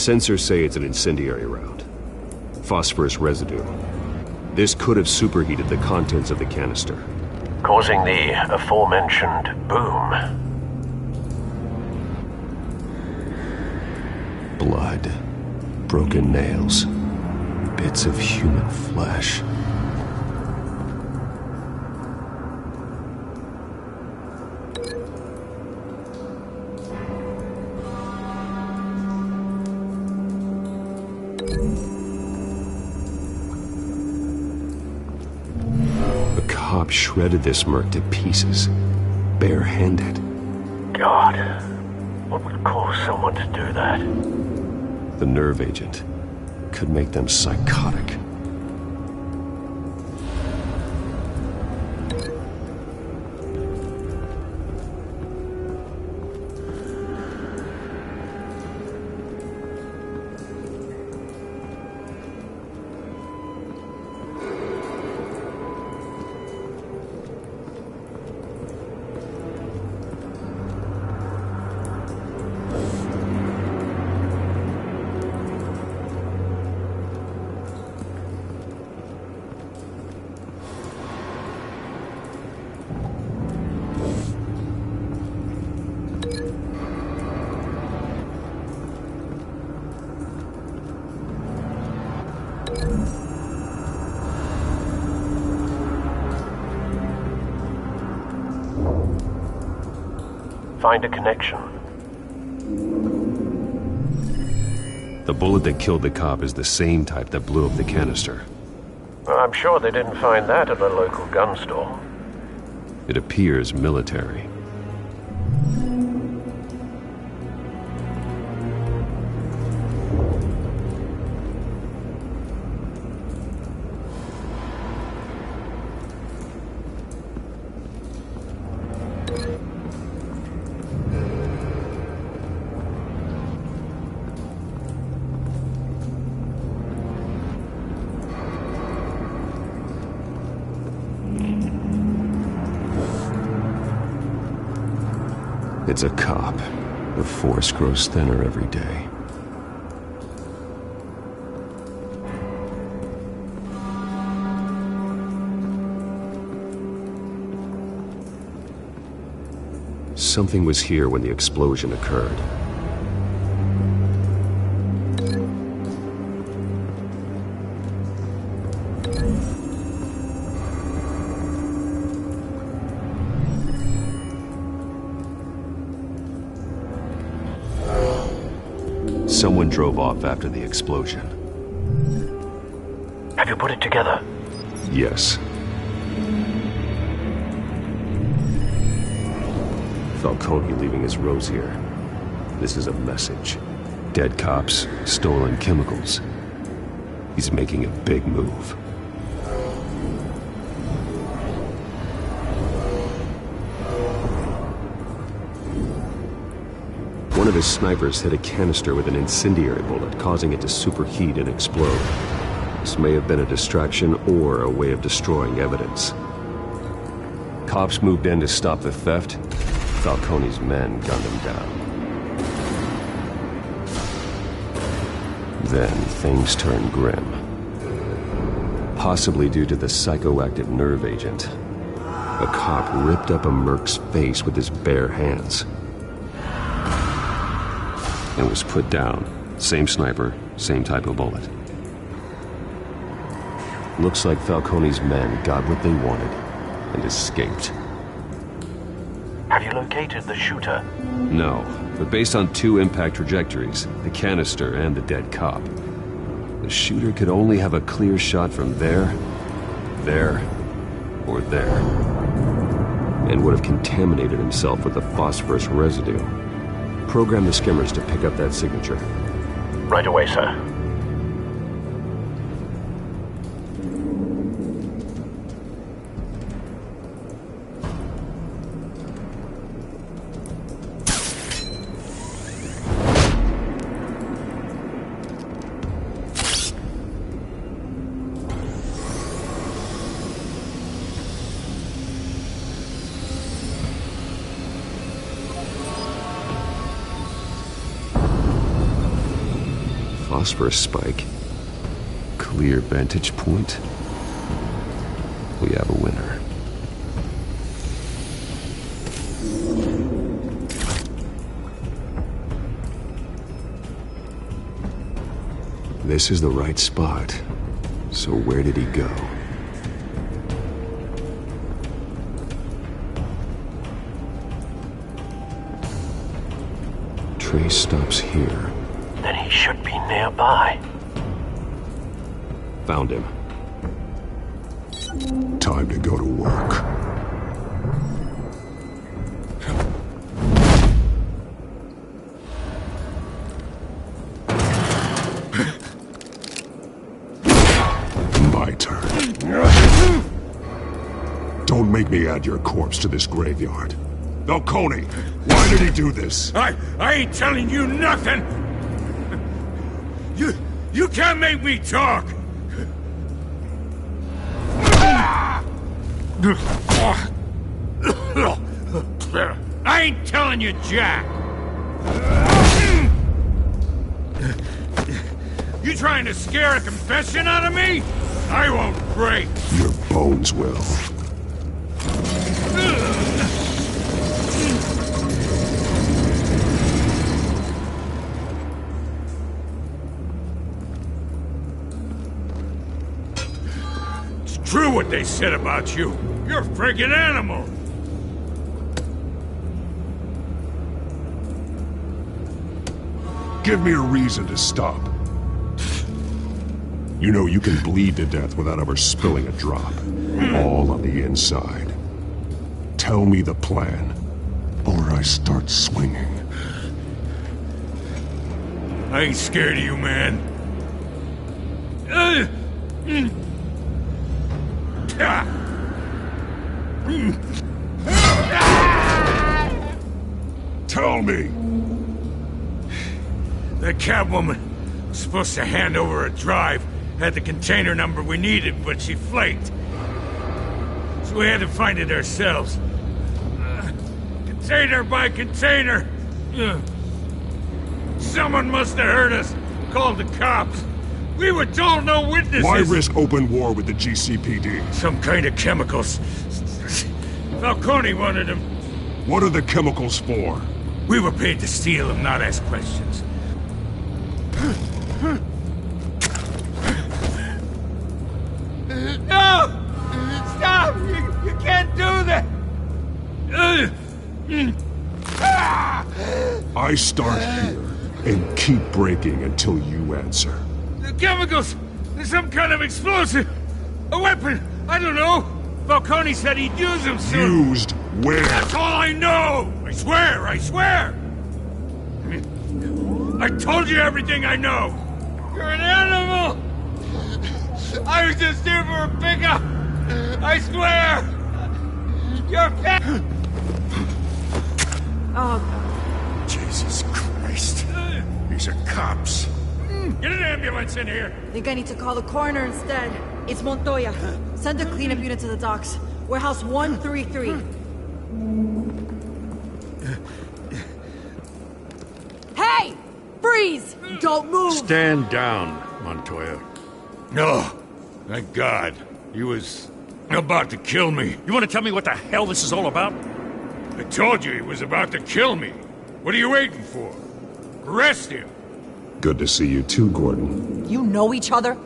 Sensors say it's an incendiary round. Phosphorus residue. This could have superheated the contents of the canister, causing the aforementioned boom. Blood, broken nails, bits of human flesh. Shredded this merc to pieces, bare-handed. God, what would cause someone to do that? The nerve agent could make them psychotic. Find a connection. The bullet that killed the cop is the same type that blew up the canister. I'm sure they didn't find that at a local gun store. It appears military. It's a cop. The force grows thinner every day. Something was here when the explosion occurred. Someone drove off after the explosion. Have you put it together? Yes. Falcone leaving his rose here. This is a message. Dead cops, stolen chemicals. He's making a big move. One of his snipers hit a canister with an incendiary bullet, causing it to superheat and explode. This may have been a distraction or a way of destroying evidence. Cops moved in to stop the theft. Falcone's men gunned him down. Then things turned grim. Possibly due to the psychoactive nerve agent. A cop ripped up a merc's face with his bare hands. And was put down. Same sniper, same type of bullet. Looks like Falcone's men got what they wanted and escaped. Have you located the shooter? No, but based on two impact trajectories, the canister and the dead cop, the shooter could only have a clear shot from there, or there, and would have contaminated himself with the phosphorus residue. Program the skimmers to pick up that signature. Right away, sir. calls for a spike. Clear vantage point. We have a winner. This is the right spot. So where did he go? Trace stops here. Then he should be nearby. Found him. Time to go to work. My turn. Don't make me add your corpse to this graveyard. Falcone, why did he do this? I ain't telling you nothing! You can't make me talk! I ain't telling you, Jack! You trying to scare a confession out of me? I won't break! Your bones will. It's true what they said about you. You're a friggin' animal! Give me a reason to stop. You know you can bleed to death without ever spilling a drop. All on the inside. Tell me the plan, or I start swinging. I ain't scared of you, man. Tell me! That Catwoman was supposed to hand over a drive, had the container number we needed, but she flaked. So we had to find it ourselves. Container by container. Someone must have heard us, called the cops. We were told no witnesses. Why risk open war with the GCPD? Some kind of chemicals. Falcone wanted them. What are the chemicals for? We were paid to steal them, not ask questions. No! Stop! You can't do that! I start here and keep breaking until you answer. The chemicals! There's some kind of explosive! A weapon! I don't know! Falcone said he'd use them soon! Used where? That's all I know! I swear! I swear! I told you everything I know! You're an animal! I was just here for a pickup! I swear! You're pet! Oh, God. Jesus Christ. These are cops. Get an ambulance in here! Think I need to call the coroner instead. It's Montoya. Send a cleanup unit to the docks. Warehouse 133. Hey! Freeze! Don't move! Stand down, Montoya. No. Thank God. He was about to kill me. You want to tell me what the hell this is all about? I told you he was about to kill me. What are you waiting for? Arrest him. Good to see you too, Gordon. You know each other?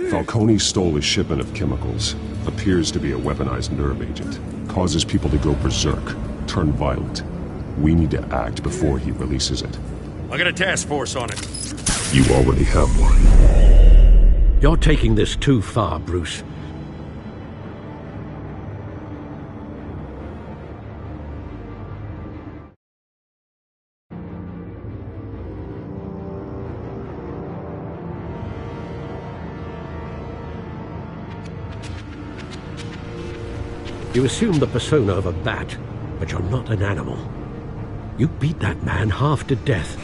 Falcone stole a shipment of chemicals. Appears to be a weaponized nerve agent. Causes people to go berserk, turn violent. We need to act before he releases it. I got a task force on it. You already have one. You're taking this too far, Bruce. You assume the persona of a bat, but you're not an animal. You beat that man half to death.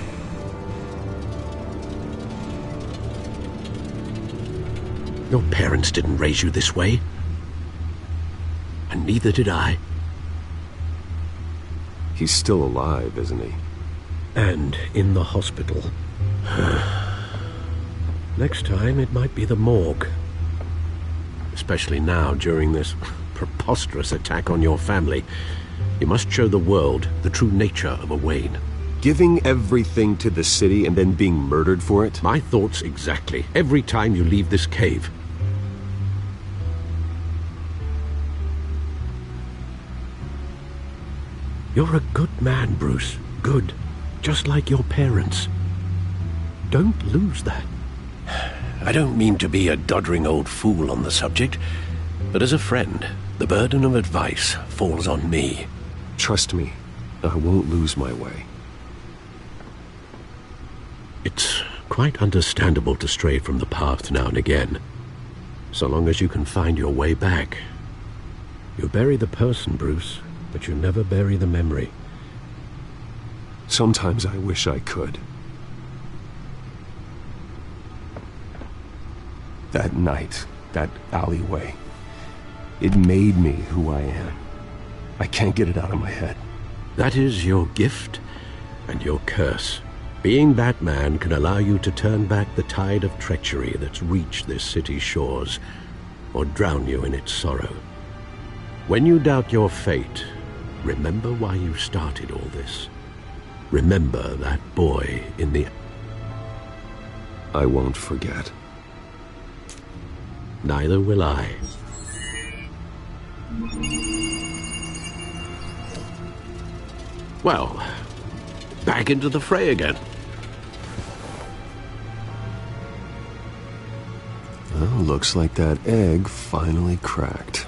Your parents didn't raise you this way. And neither did I. He's still alive, isn't he? And in the hospital. Next time, it might be the morgue. Especially now, during this preposterous attack on your family. You must show the world the true nature of a Wayne. Giving everything to the city and then being murdered for it? My thoughts exactly. Every time you leave this cave. You're a good man, Bruce. Good. Just like your parents. Don't lose that. I don't mean to be a doddering old fool on the subject, but as a friend, the burden of advice falls on me. Trust me, I won't lose my way. It's quite understandable to stray from the path now and again, so long as you can find your way back. You bury the person, Bruce, but you never bury the memory. Sometimes I wish I could. That night, that alleyway, it made me who I am. I can't get it out of my head. That is your gift and your curse. Being Batman can allow you to turn back the tide of treachery that's reached this city's shores, or drown you in its sorrow. When you doubt your fate, remember why you started all this. Remember that boy in the... I won't forget. Neither will I. Well, back into the fray again. Well, looks like that egg finally cracked.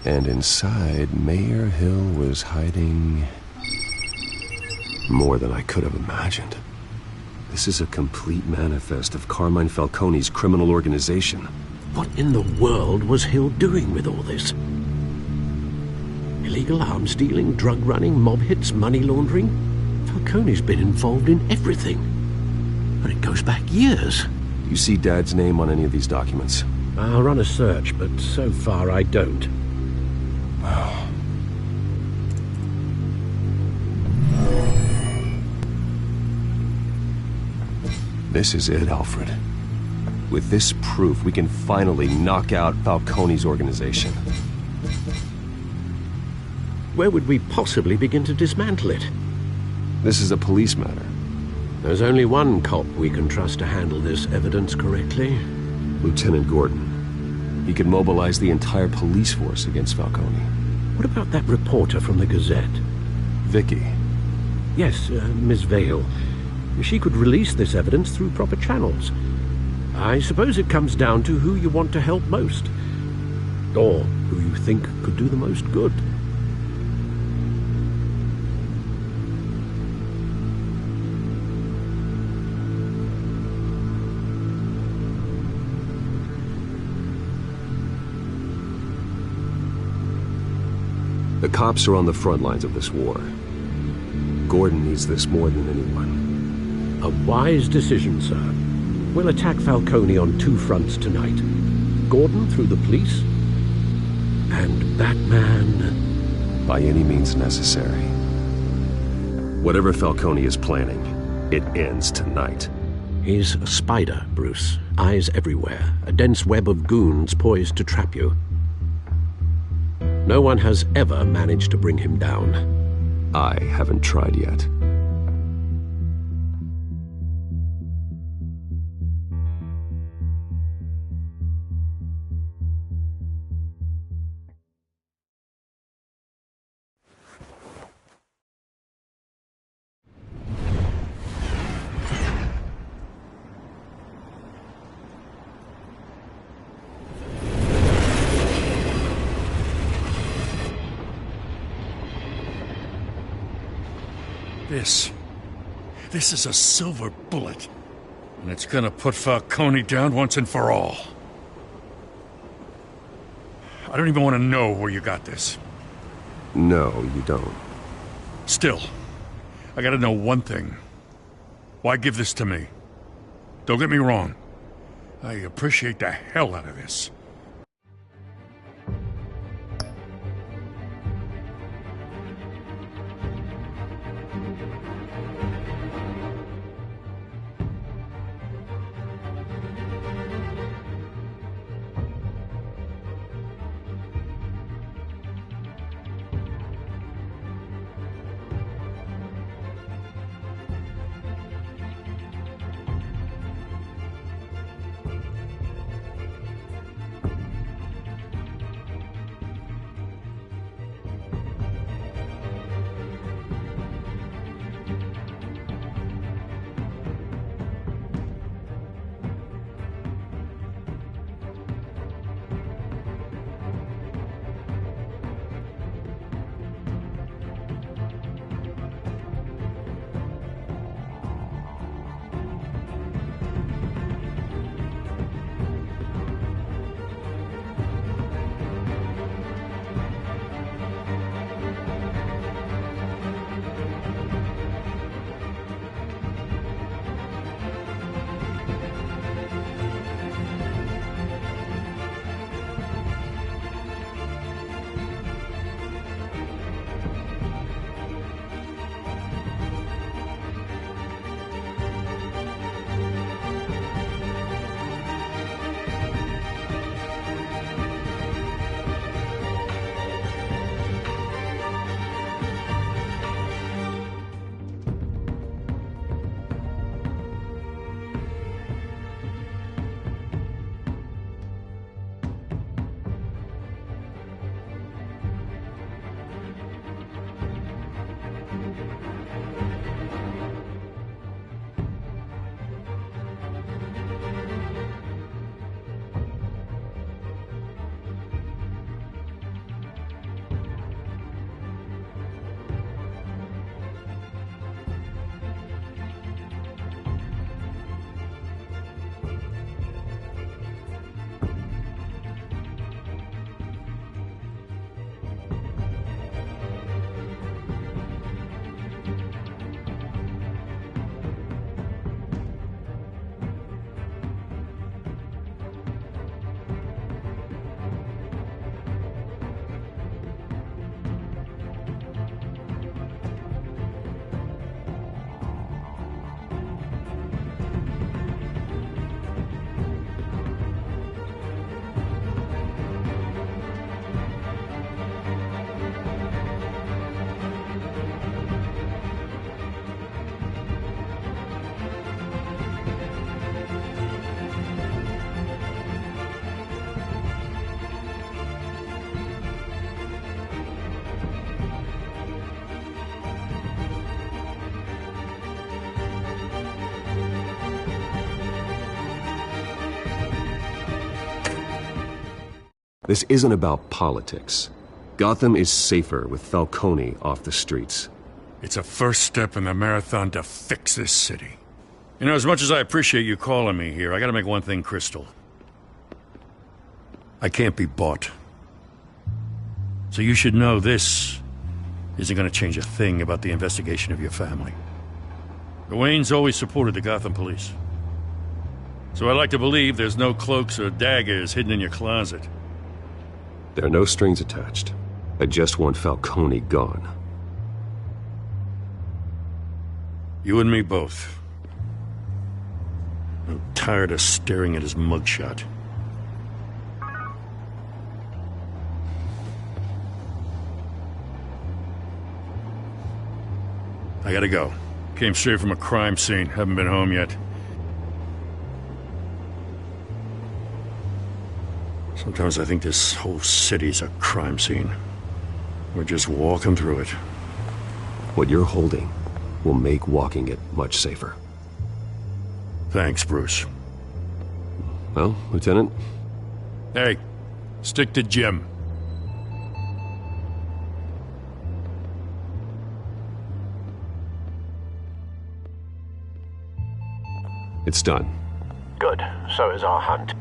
And inside, Mayor Hill was hiding... more than I could have imagined. This is a complete manifest of Carmine Falcone's criminal organization. What in the world was Hill doing with all this? Illegal arms dealing, drug running, mob hits, money laundering? Falcone's been involved in everything. But it goes back years. You see Dad's name on any of these documents? I'll run a search, but so far I don't. This is it, Alfred. With this proof, we can finally knock out Falcone's organization. Where would we possibly begin to dismantle it? This is a police matter. There's only one cop we can trust to handle this evidence correctly. Lieutenant Gordon. He could mobilize the entire police force against Falcone. What about that reporter from the Gazette? Vicky. Yes, Miss Vale. She could release this evidence through proper channels. I suppose it comes down to who you want to help most. Or who you think could do the most good. The cops are on the front lines of this war. Gordon needs this more than anyone. A wise decision, sir. We'll attack Falcone on two fronts tonight. Gordon through the police, and Batman... by any means necessary. Whatever Falcone is planning, it ends tonight. He's a spider, Bruce. Eyes everywhere. A dense web of goons poised to trap you. No one has ever managed to bring him down. I haven't tried yet. This is a silver bullet. And it's gonna put Falcone down once and for all. I don't even want to know where you got this. No, you don't. Still, I gotta know one thing. Why give this to me? Don't get me wrong. I appreciate the hell out of this. This isn't about politics. Gotham is safer with Falcone off the streets. It's a first step in the marathon to fix this city. You know, as much as I appreciate you calling me here, I gotta make one thing crystal. I can't be bought. So you should know this isn't gonna change a thing about the investigation of your family. The Waynes always supported the Gotham police. So I like to believe there's no cloaks or daggers hidden in your closet. There are no strings attached. I just want Falcone gone. You and me both. I'm tired of staring at his mugshot. I gotta go. Came straight from a crime scene. Haven't been home yet. Sometimes I think this whole city's a crime scene. We're just walking through it. What you're holding will make walking it much safer. Thanks, Bruce. Well, Lieutenant? Hey, stick to Jim. It's done. Good. So is our hunt.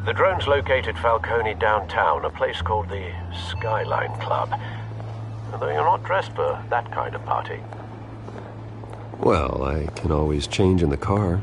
The drones located Falcone downtown, a place called the Skyline Club. Although you're not dressed for that kind of party. Well, I can always change in the car.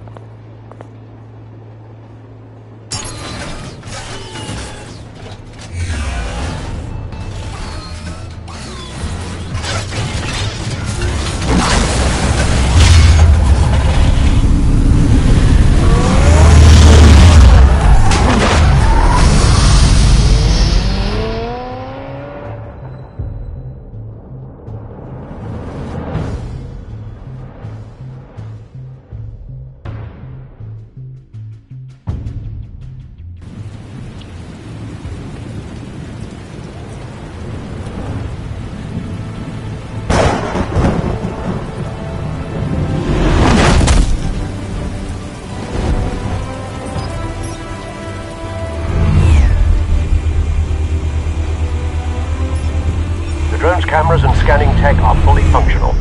Cameras and scanning tech are fully functional.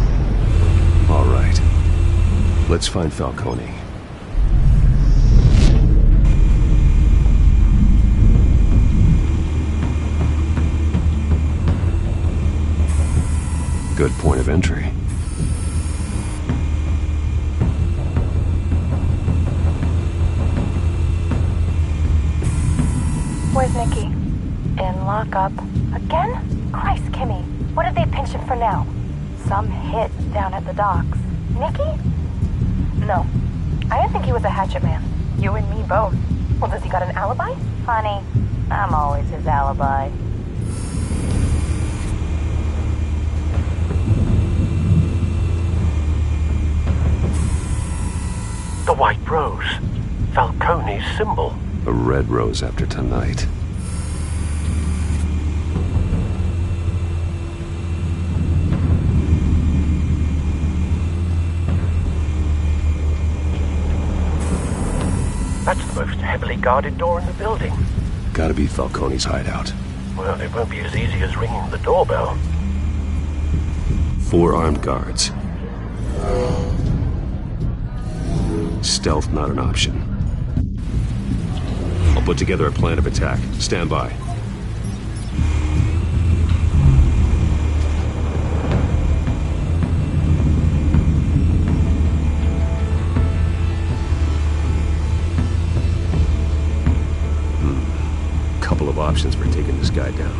All right. Let's find Falcone. Good point of entry. Where's Nikki? In lockup. Again? Christ, Kimmy. What did they pinch him for now? Some hit down at the docks. Nikki? No. I didn't think he was a hatchet man. You and me both. Well, does he got an alibi? Honey, I'm always his alibi. The white rose. Falcone's symbol. A red rose after tonight. That's the most heavily guarded door in the building. Gotta be Falcone's hideout. Well, it won't be as easy as ringing the doorbell. 4 armed guards. Stealth not an option. I'll put together a plan of attack. Stand by. Couple of options for taking this guy down.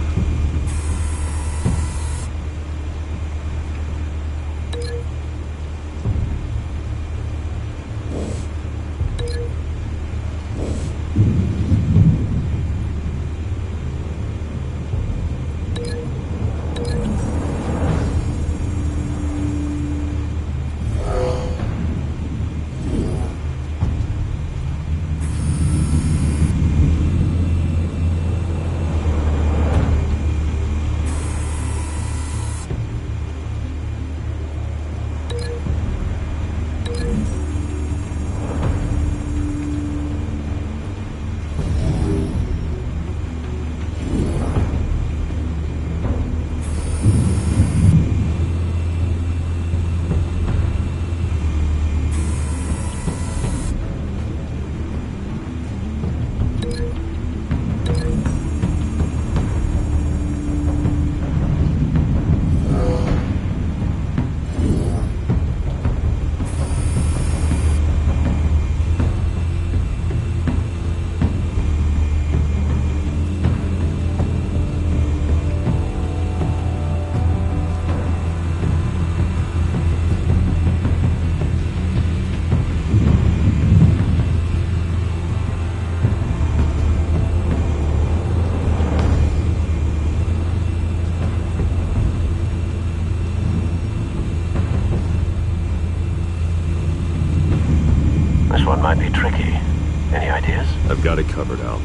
covered, Al.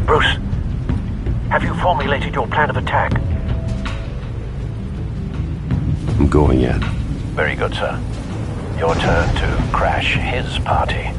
Bruce, have you formulated your plan of attack? I'm going in. Very good, sir. Your turn to crash his party.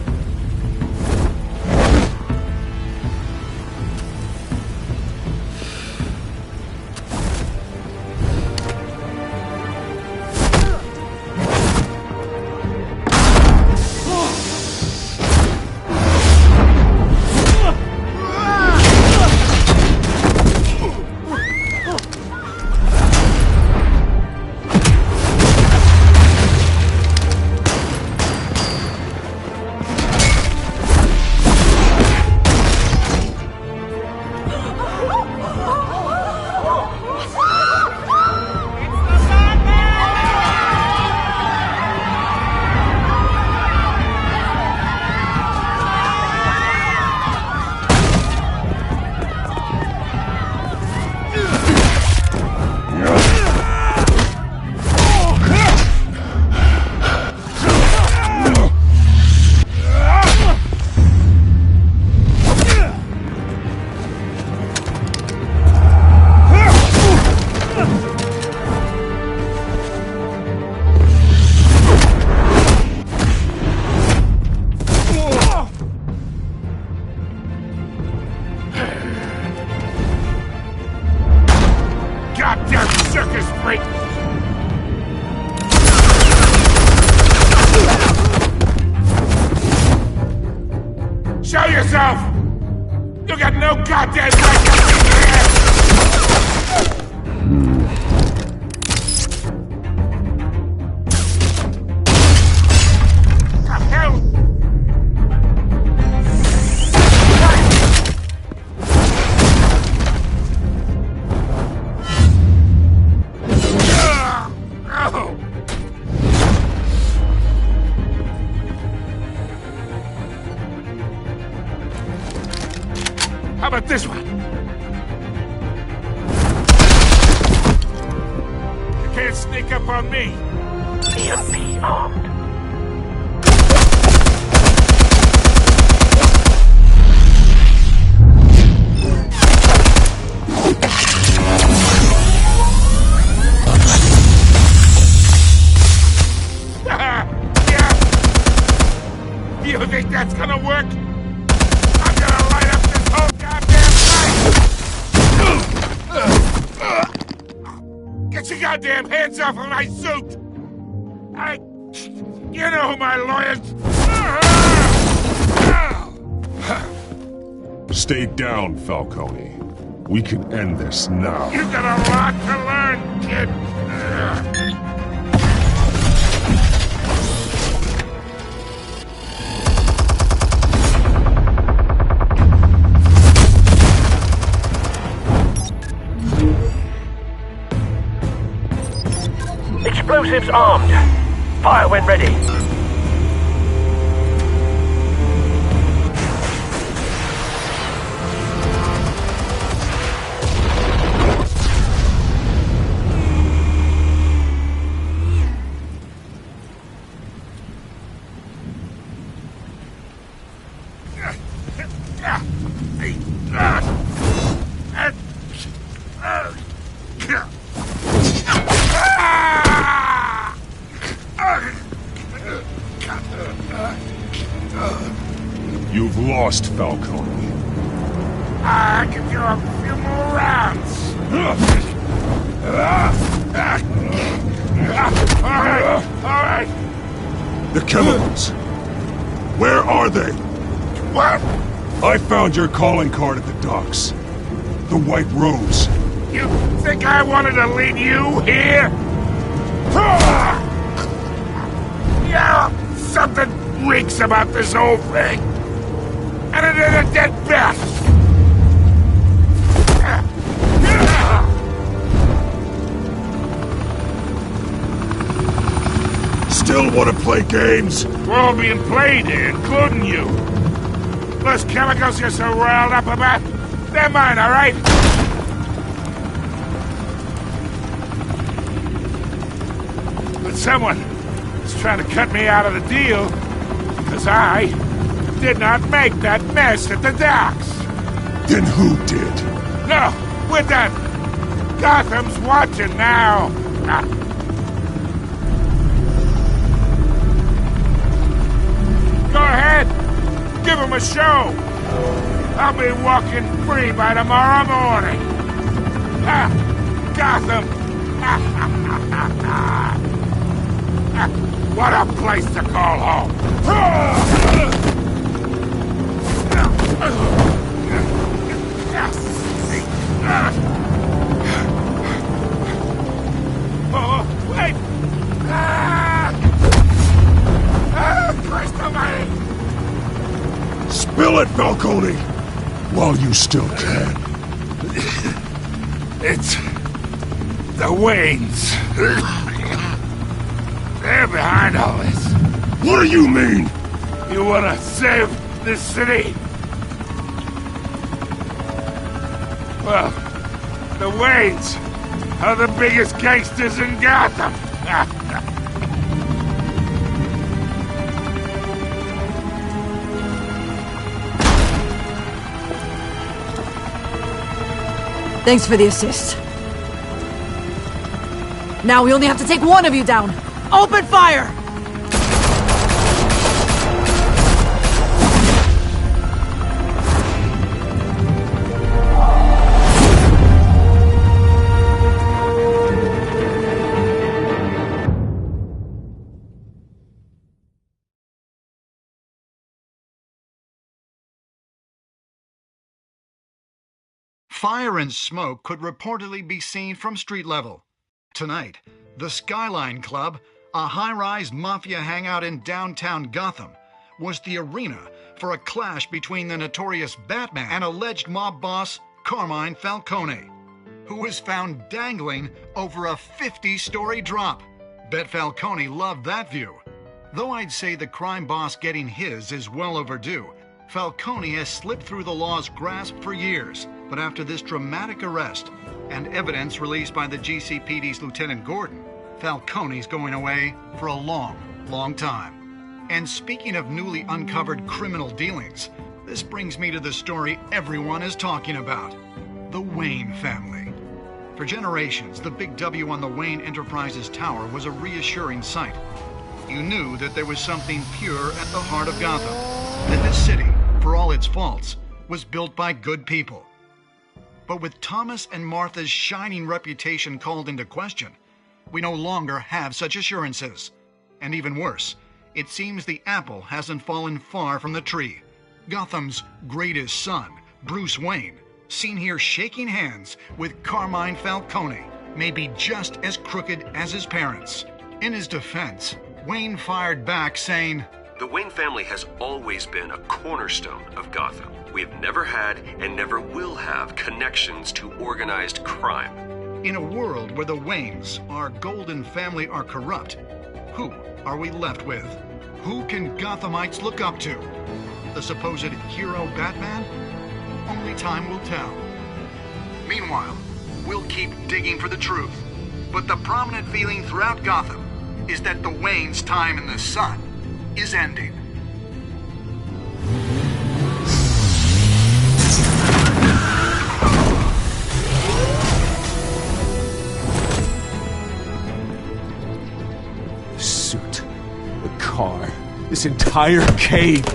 Show yourself! You got no goddamn right to be here! The hell? How about this one? You can't sneak up on me. EMP armed. Yeah. You think that's gonna work? I'm gonna light up this whole goddamn place! Get your goddamn hands off of my suit! You know who my lawyers... Stay down, Falcone. We can end this now. You got a lot to learn, kid! Explosives armed. Fire when ready. You've lost, Falcone. I can do a few more rounds. All right. The chemicals. Where are they? What? I found your calling card at the docks. The White Rose. You think I wanted to leave you here? Yeah, something reeks about this whole thing. And it is a dead bat. still want to play games? We're all being played here, including you. Those chemicals you're so riled up about, they're mine, all right? But someone is trying to cut me out of the deal because I did not make that mess at the docks. Then who did? No, we're done. Gotham's watching now. Go ahead. Give him a show. I'll be walking free by tomorrow morning. Gotham. What a place to call home. Oh, wait! Christ almighty! Spill it, Falcone! While you still can. It's the Waynes. They're behind all this. What do you mean? You want to save this city? Well, the Waynes are the biggest gangsters in Gotham. Thanks for the assist. Now we only have to take one of you down. Open fire! Fire and smoke could reportedly be seen from street level. Tonight, the Skyline Club, a high-rise mafia hangout in downtown Gotham, was the arena for a clash between the notorious Batman and alleged mob boss Carmine Falcone, who was found dangling over a 50-story drop. Bet Falcone loved that view. Though I'd say the crime boss getting his is well overdue, Falcone has slipped through the law's grasp for years. But after this dramatic arrest and evidence released by the GCPD's Lieutenant Gordon, Falcone's going away for a long, long time. And speaking of newly uncovered criminal dealings, this brings me to the story everyone is talking about: the Wayne family. For generations, the big W on the Wayne Enterprises Tower was a reassuring sight. You knew that there was something pure at the heart of Gotham, that this city, for all its faults, was built by good people. But with Thomas and Martha's shining reputation called into question, we no longer have such assurances. And even worse, it seems the apple hasn't fallen far from the tree. Gotham's greatest son, Bruce Wayne, seen here shaking hands with Carmine Falcone, may be just as crooked as his parents. In his defense, Wayne fired back saying, "The Wayne family has always been a cornerstone of Gotham. We have never had and never will have connections to organized crime." In a world where the Waynes, our golden family, are corrupt, who are we left with? Who can Gothamites look up to? The supposed hero Batman? Only time will tell. Meanwhile, we'll keep digging for the truth. But the prominent feeling throughout Gotham is that the Waynes' time in the sun is ending. The suit, the car, this entire cave.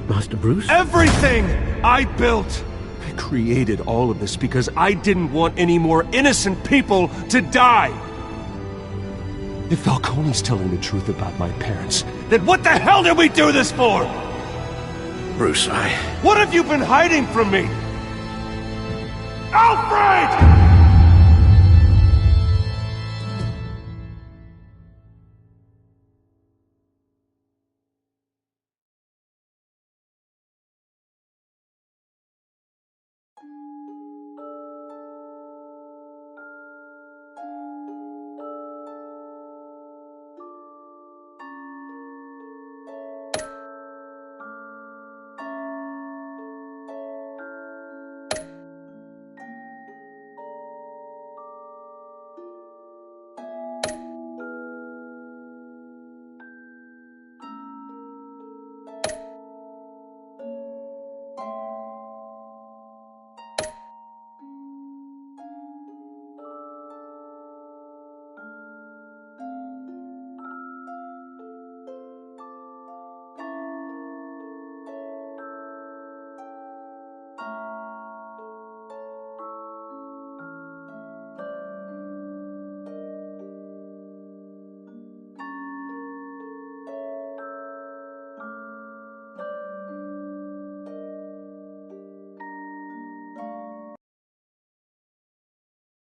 Master Bruce? Everything I built! I created all of this because I didn't want any more innocent people to die! If Falcone's telling the truth about my parents, then what the hell did we do this for? Bruce, What have you been hiding from me? Alfred!